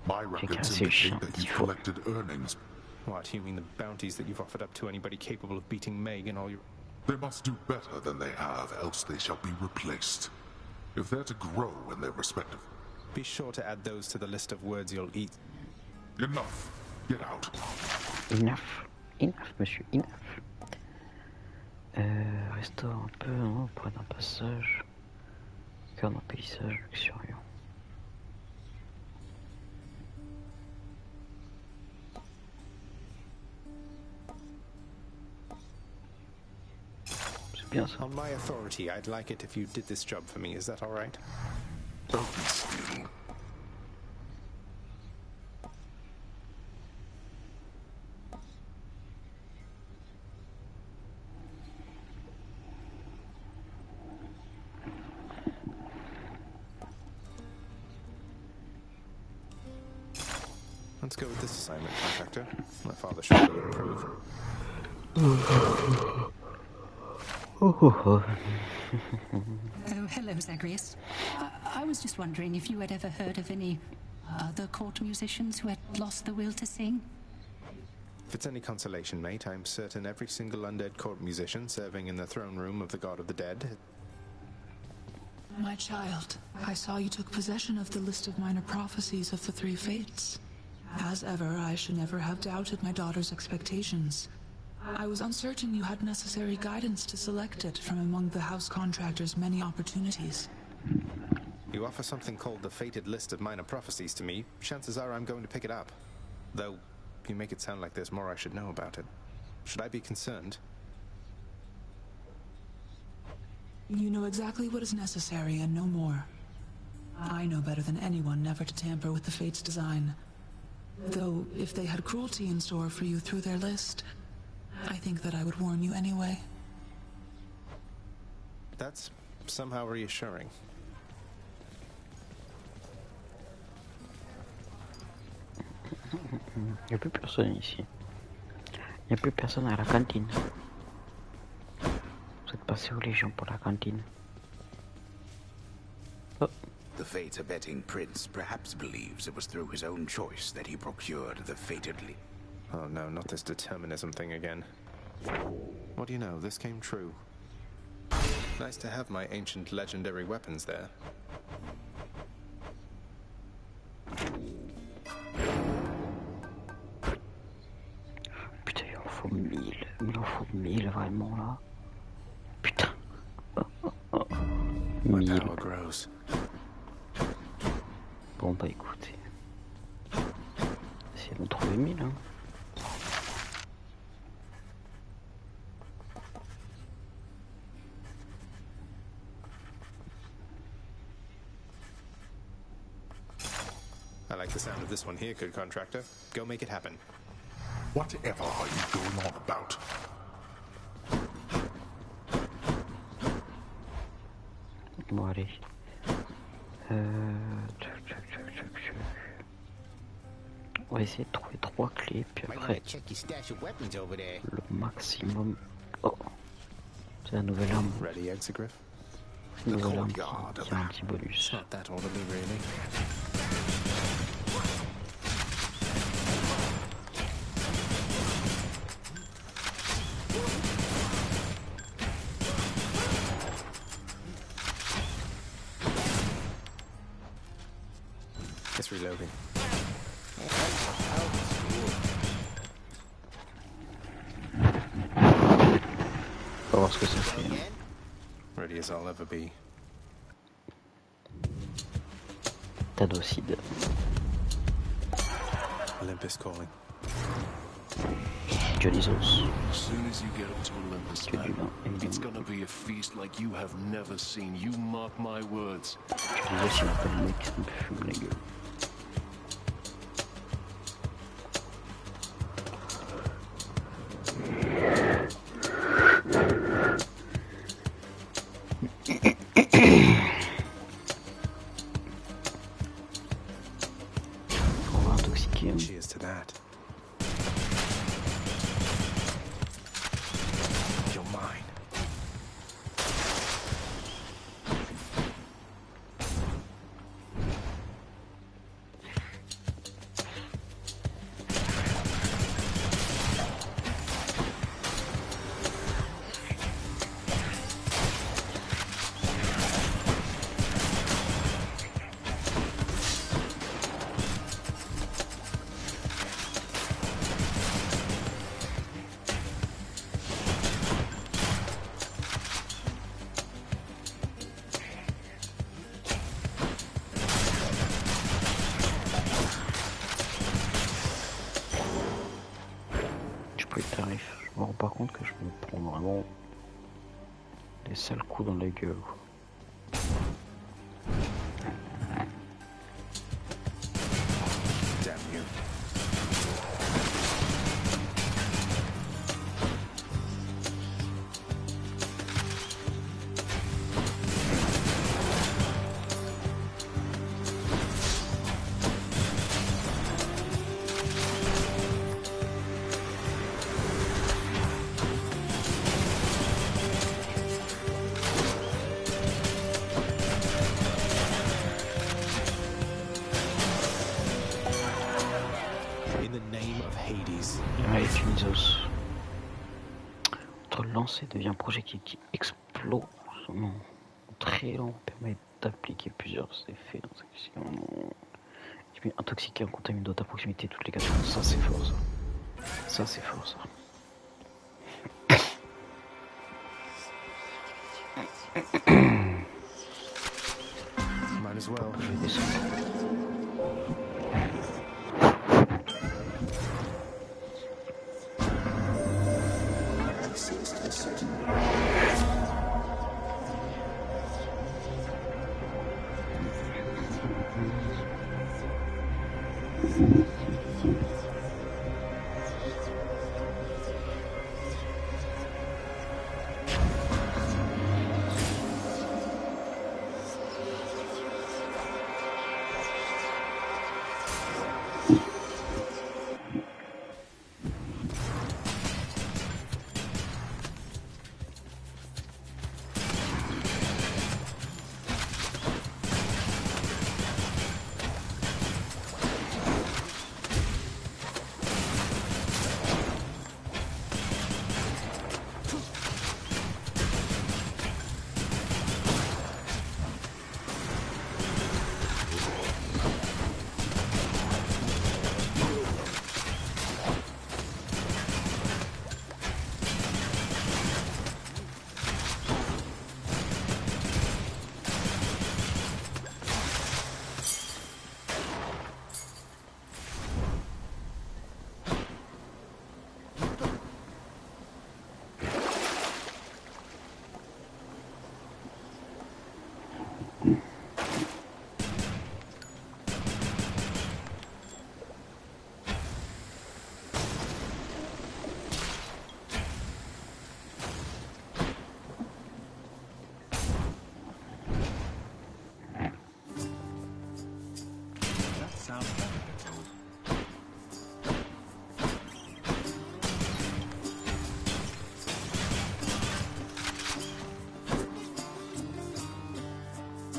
My records indicate that you collected earnings. What, you mean the bounties that you've offered up to anybody capable of beating Meg and all your... They must do better than they have, else they shall be replaced. If they're to grow in their respective... Be sure to add those to the list of words you'll eat. Enough. Get out. Enough. Enough, monsieur. Enough. Restaure un peu, non, près d'un passage. Cœur d'un paysage luxuriant. Bien ça. On my authority, I'd like it if you did this job for me. Is that all right? Don't be stealing. Let's go with this assignment, contractor. My father should really approve. Oh, hello, Zagreus. I was just wondering if you had ever heard of any other court musicians who had lost the will to sing? If it's any consolation, mate, I'm certain every single undead court musician serving in the throne room of the God of the Dead. My child, I saw you took possession of the list of minor prophecies of the three fates. As ever, I should never have doubted my daughter's expectations. I was uncertain you had necessary guidance to select it from among the house contractor's many opportunities. You offer something called the Fated List of Minor Prophecies to me, chances are I'm going to pick it up. Though, you make it sound like there's more I should know about it. Should I be concerned? You know exactly what is necessary and no more. I know better than anyone never to tamper with the Fate's design. Though, if they had cruelty in store for you through their list, I think that I would warn you anyway. That's somehow reassuring. Il n'y a plus personne ici. Il n'y a plus personne à la cantine. Vous êtes passé aux légions pour la cantine. Oh. The fate-abetting prince perhaps believes it was through his own choice that he procured the fatedly. Oh no, not this determinism thing again. What do you know, this came true. Nice to have my ancient legendary weapons there. Putain, il en faut 1000. Il en faut 1000 vraiment là. Putain. 1000. Bon bah écoutez. Essayez de me trouver 1000 hein. I like the sound of this one here, good contractor. Go make it happen. Whatever are you going on about? Bon allez. On va essayer de trouver 3 clés, puis après le maximum. Oh, c'est la nouvelle arme. Une nouvelle arme qui a un petit bonus. It's reloading. On va voir ce que ça fait. Ready as I'll ever be. Tadocide. Olympus calling. Dionysos. As soon as you get up to Olympus, man, it's gonna be a feast like you have never seen. You mark my words. Dionysos, il m'appelle le mec qui me fume la gueule. Cheers to that. You're mine. Je me rends pas compte que je me prends vraiment des sales coups dans la gueule. Damn you. Votre lancer devient un projectile qui explose. Non. Très lent permet d'appliquer plusieurs effets d'intoxication. Et puis intoxiquer un contaminé d'autres à proximité toutes les 4 secondes. Ça c'est fort ça. Ça c'est fort ça. Might as well. Je vais descendre.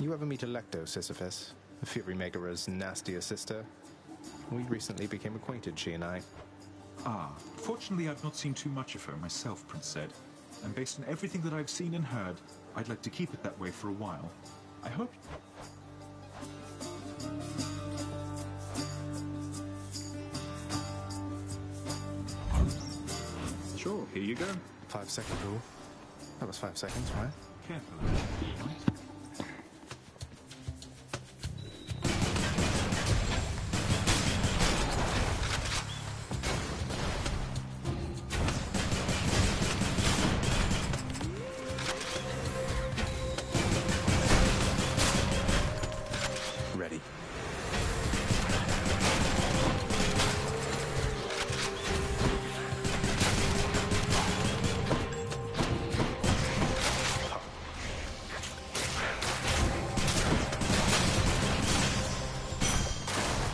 You ever meet Electo, Sisyphus? Fury Megara's nastier sister? We recently became acquainted, she and I. Ah, fortunately I've not seen too much of her myself, Prince Zed. And based on everything that I've seen and heard, I'd like to keep it that way for a while. I hope... Sure, here you go. 5-second rule. That was 5 seconds, right? Careful. Right? Ready.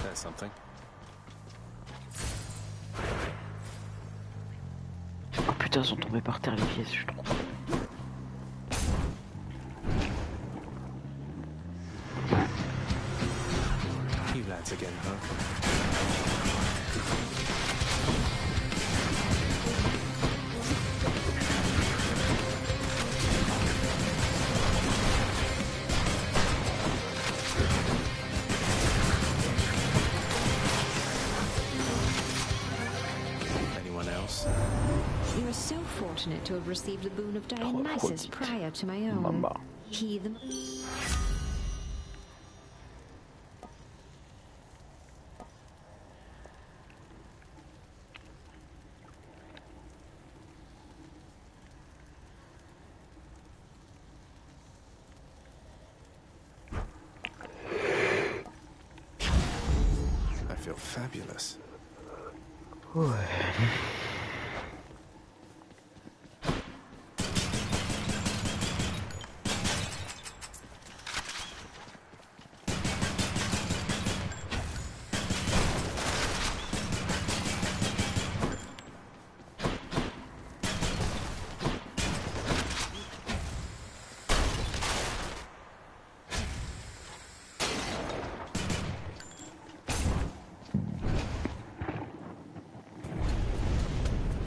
There's something. Oh putain, ils sont tombés par terre les pièces, je trouve. You lads again, huh? Anyone else? You are so fortunate to have received the boon of Dionysus prior to my own. He the... I feel fabulous.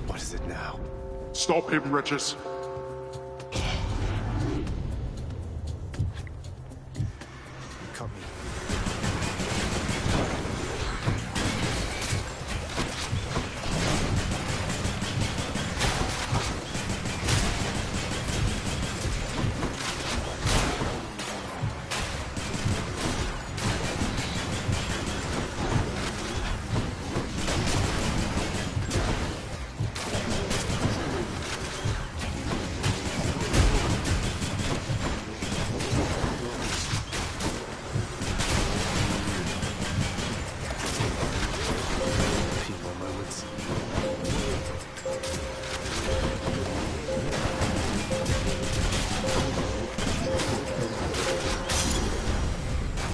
What is it now? Stop him, Regis. Caught me.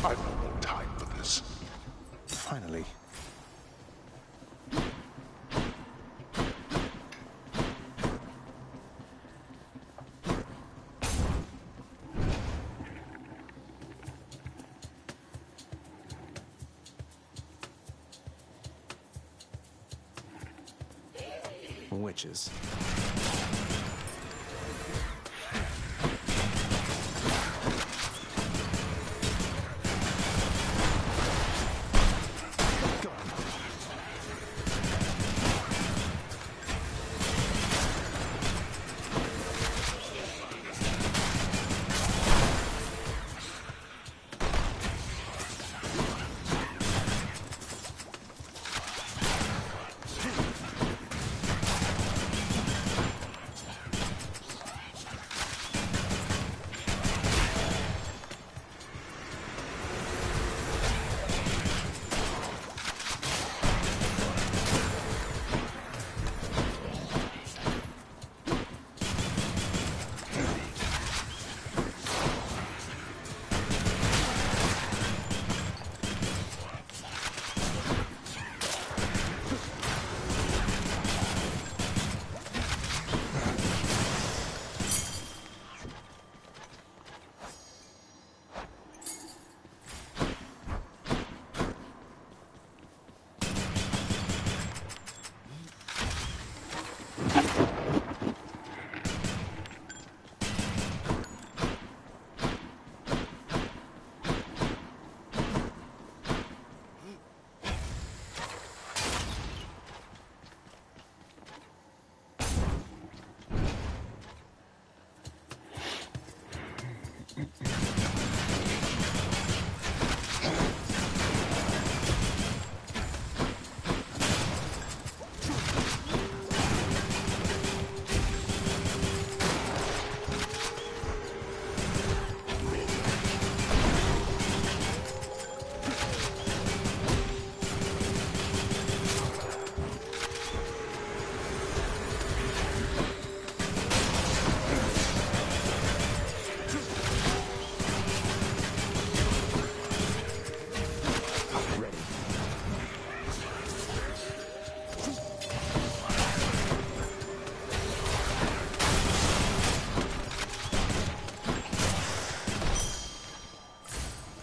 I've no more time for this. Finally. Witches.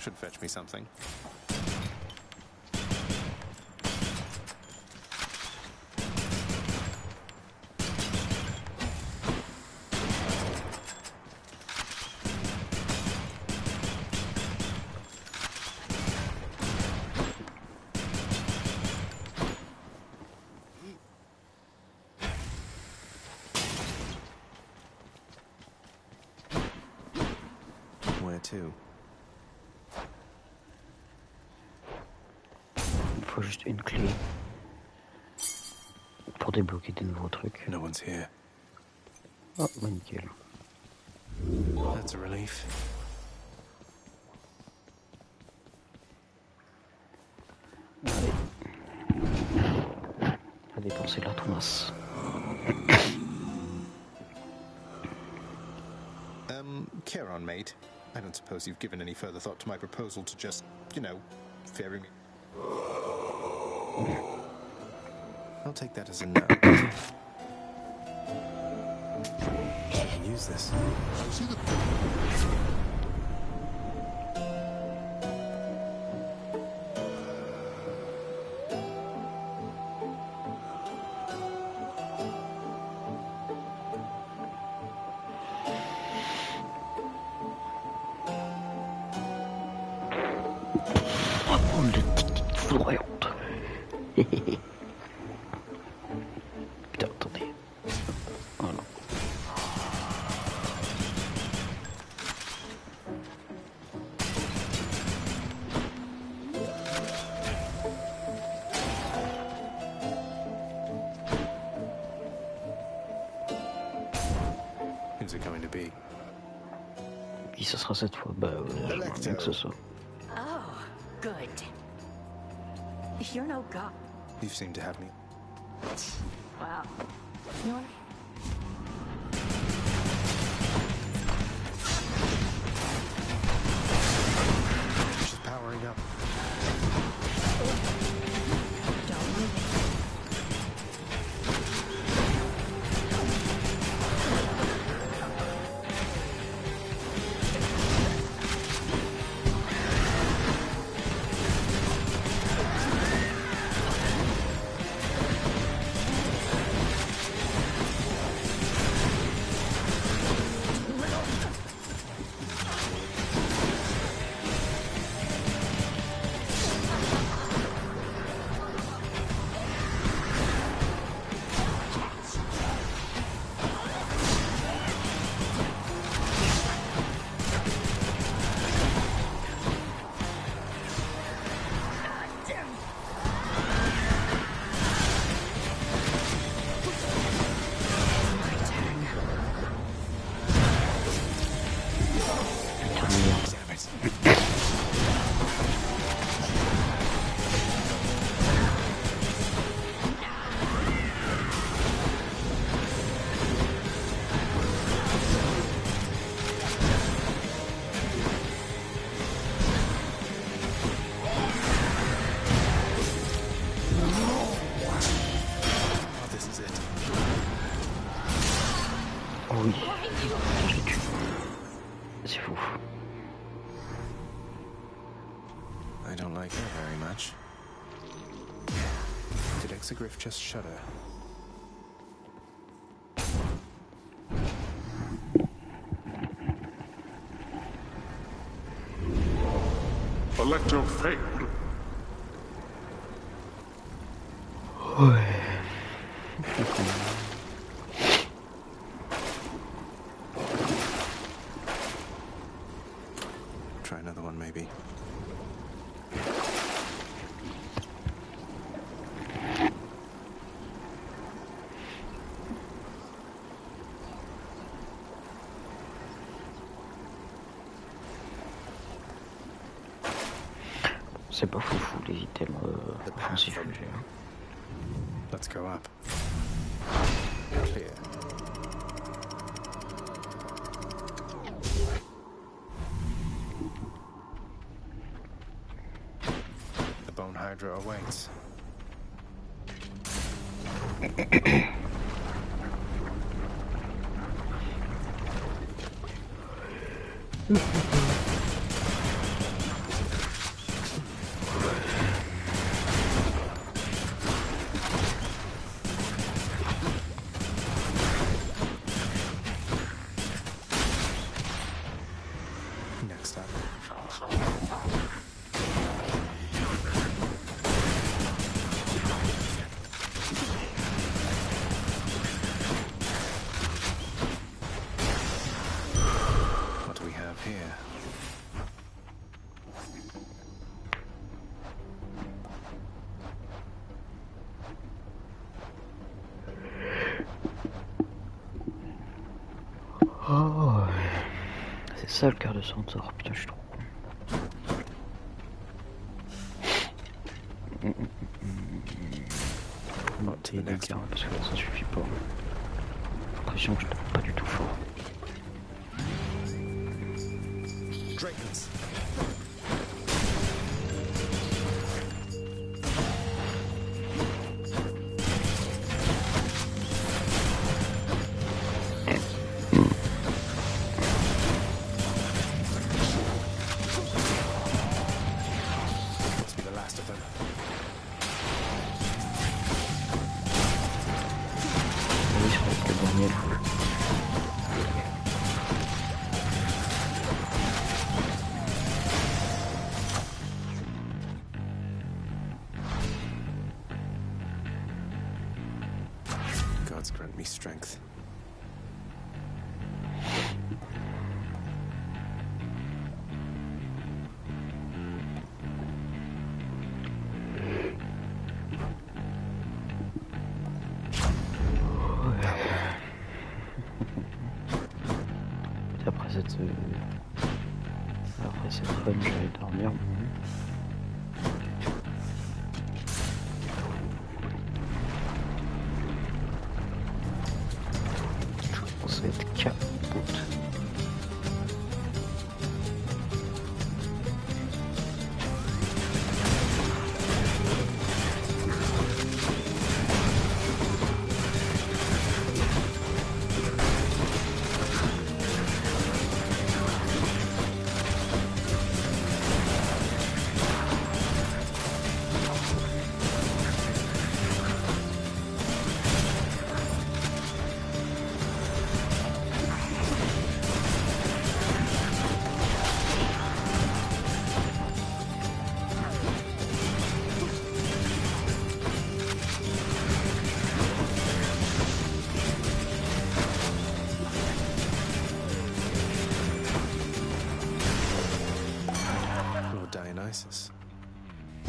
Should fetch me something. Where to? Il faut juste une clé pour débloquer des nouveaux trucs. No one's here. Oh, bah nickel. That's a relief. Allez. On va dépenser de la Thomas. Charon, mate. I don't suppose you've given any further thought to my proposal to just, ferry me. I'll take that as a no. I can use this. foudroyante. Putain, attendez. Voilà. Who's it going to be? Qui ça sera cette fois? Bah j'aimerais bien que ce soit. Oh, good. You're no god. You seem to have me. Wow. You want She's powering up. Oui, je tue. C'est fou. I don't like her very much. Did Exegriff just shudder? Alecto failed. Ouais. Try another one, maybe. C'est pas foufou les items offensifs. Let's go up. Clear. The Bone Hydra awaits. Next up. What do we have here? Oh, c'est ça le cœur de Centaure. Putain, je suis trop con. On va essayer de le cœur parce que là, ça suffit pas. J'ai l'impression que je tape pas du tout fort. Dragons. Must be the last of them. Oui, je crois que le dernier le faut. Après cette run, je vais dormir. Je pense être capote.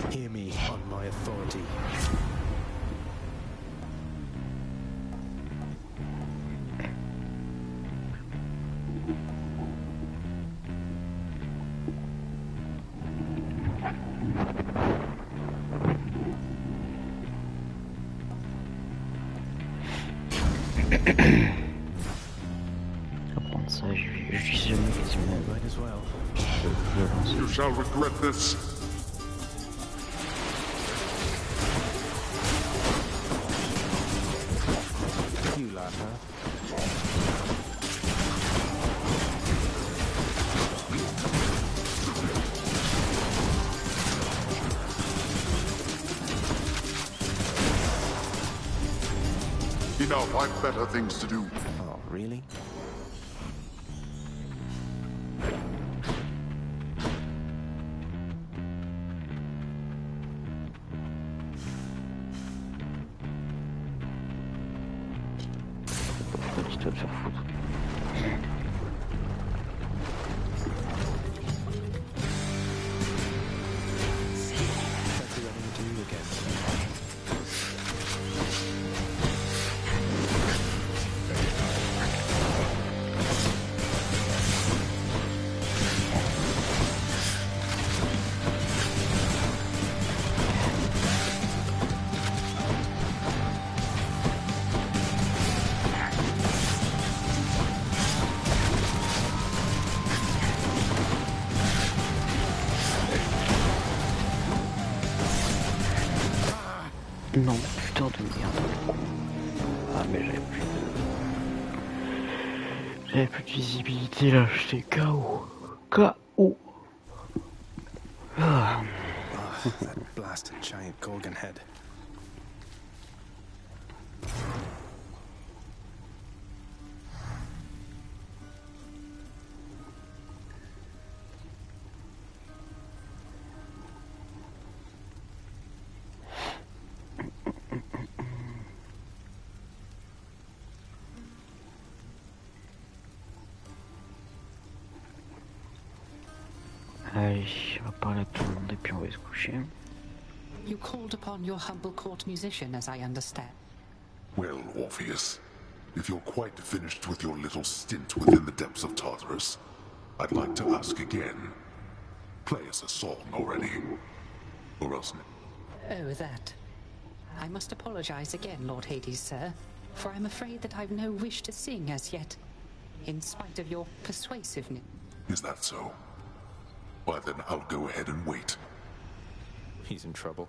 Hear me on my authority. Apprentissage, j'utilise jamais quasiment. You shall regret this. You laugh, huh? Enough, I've better things to do. Oh, really? Toi de faire foutre. Non, putain de merde. Ah mais j'avais plus de visibilité là, j'étais KO. KO. Ah. That blasted giant Gorgon head. Allez, on va parler à tout le monde et puis on va se coucher. You called upon your humble court musician, as I understand. Well, Orpheus, if you're quite finished with your little stint within the depths of Tartarus, I'd like to ask again. Play us a song already. Or else... Oh, that. I must apologize again, Lord Hades, sir, for I'm afraid that I've no wish to sing as yet, in spite of your persuasiveness. Is that so? Why then I'll go ahead and wait. He's in trouble.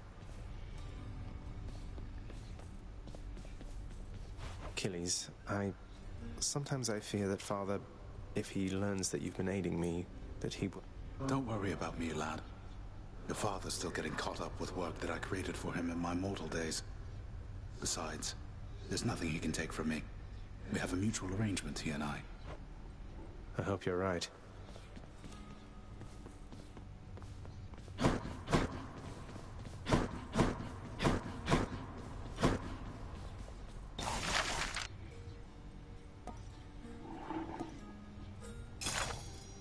Achilles, sometimes I fear that Father, if he learns that you've been aiding me, that he would... Don't worry about me, lad. Your father's still getting caught up with work that I created for him in my mortal days. Besides, there's nothing he can take from me. We have a mutual arrangement, he and I. I hope you're right.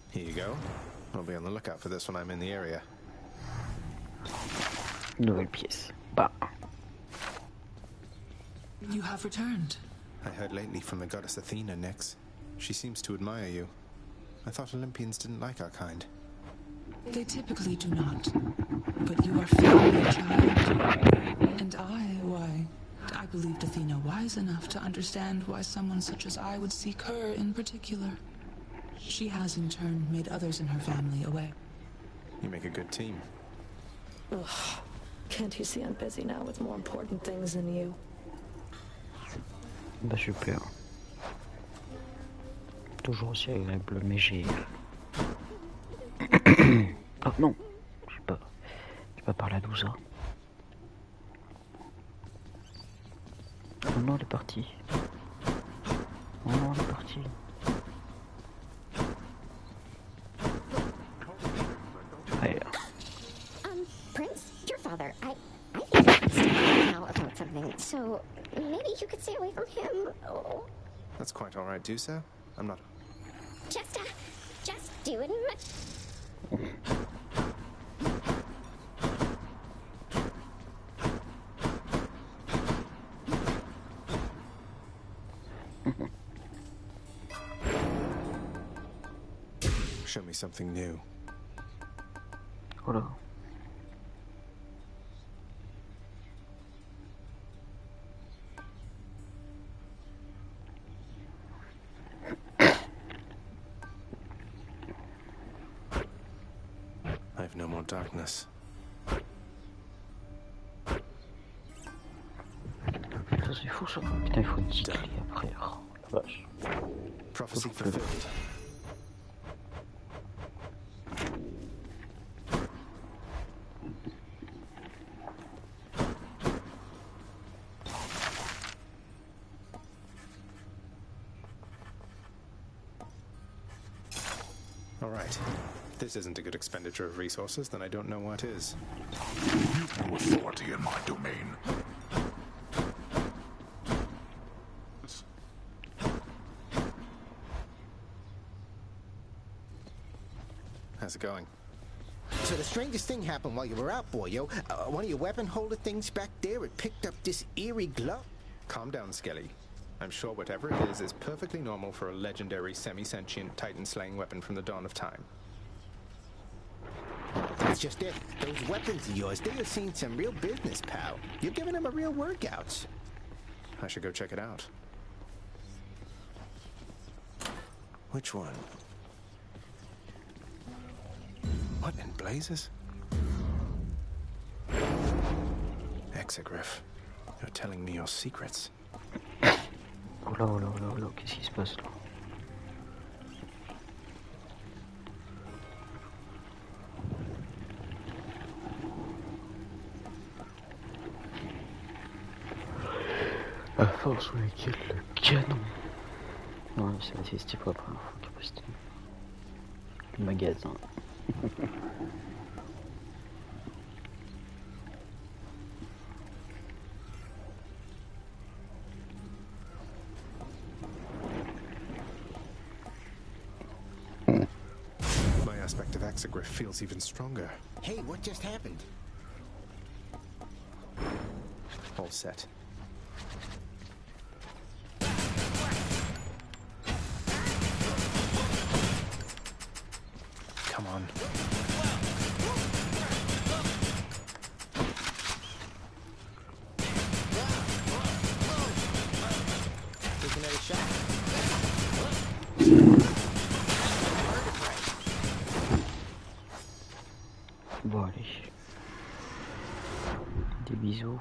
Here you go. I'll be on the lookout for this when I'm in the area. Nouvelle pièce. Bah. You have returned. I heard lately from the goddess Athena, Nyx. She seems to admire you. I thought Olympians didn't like our kind. They typically do not. But you are family, child. And why, I believed Athena wise enough to understand why someone such as I would seek her in particular. She has in turn made others in her family aware. You make a good team. Ugh. Can't you see I'm busy now with more important things than you? Bah super. Toujours aussi agréable, mais j'ai... Oh non, je sais pas parler à 12 ans. Oh non, elle est partie. Oh non, elle est partie. Prince, your father, I think he's now about something, so maybe you could stay away from him. Oh. That's quite all right, do so. I'm not... Just doing my... Show me something new. Voilà. I have no more darkness. Ça c'est fou ça. Putain, il faut 10 clés après. Oh, la vache. Prophecy fulfilled. All right. This isn't a good expenditure of resources, then I don't know what is. You've no authority in my domain. How's it going? So the strangest thing happened while you were out, boyo. One of your weapon holder things back there, it picked up this eerie glow. Calm down, Skelly. I'm sure whatever it is perfectly normal for a legendary semi-sentient Titan-slaying weapon from the dawn of time. That's just it. Those weapons of yours, they have seen some real business, pal. You're giving them a real workout. I should go check it out. Which one? What in blazes? Exegriff, you're telling me your secrets. Oh là, oh là, oh là, oh là, qu'est-ce qui se passe là? La force ou laquelle le canon? Ouais, c'est pas la première fois qu'il poste le magasin. My aspect of Exegriff feels even stronger. Hey, what just happened? All set. Come on. Take another shot. Bon allez. Des bisous.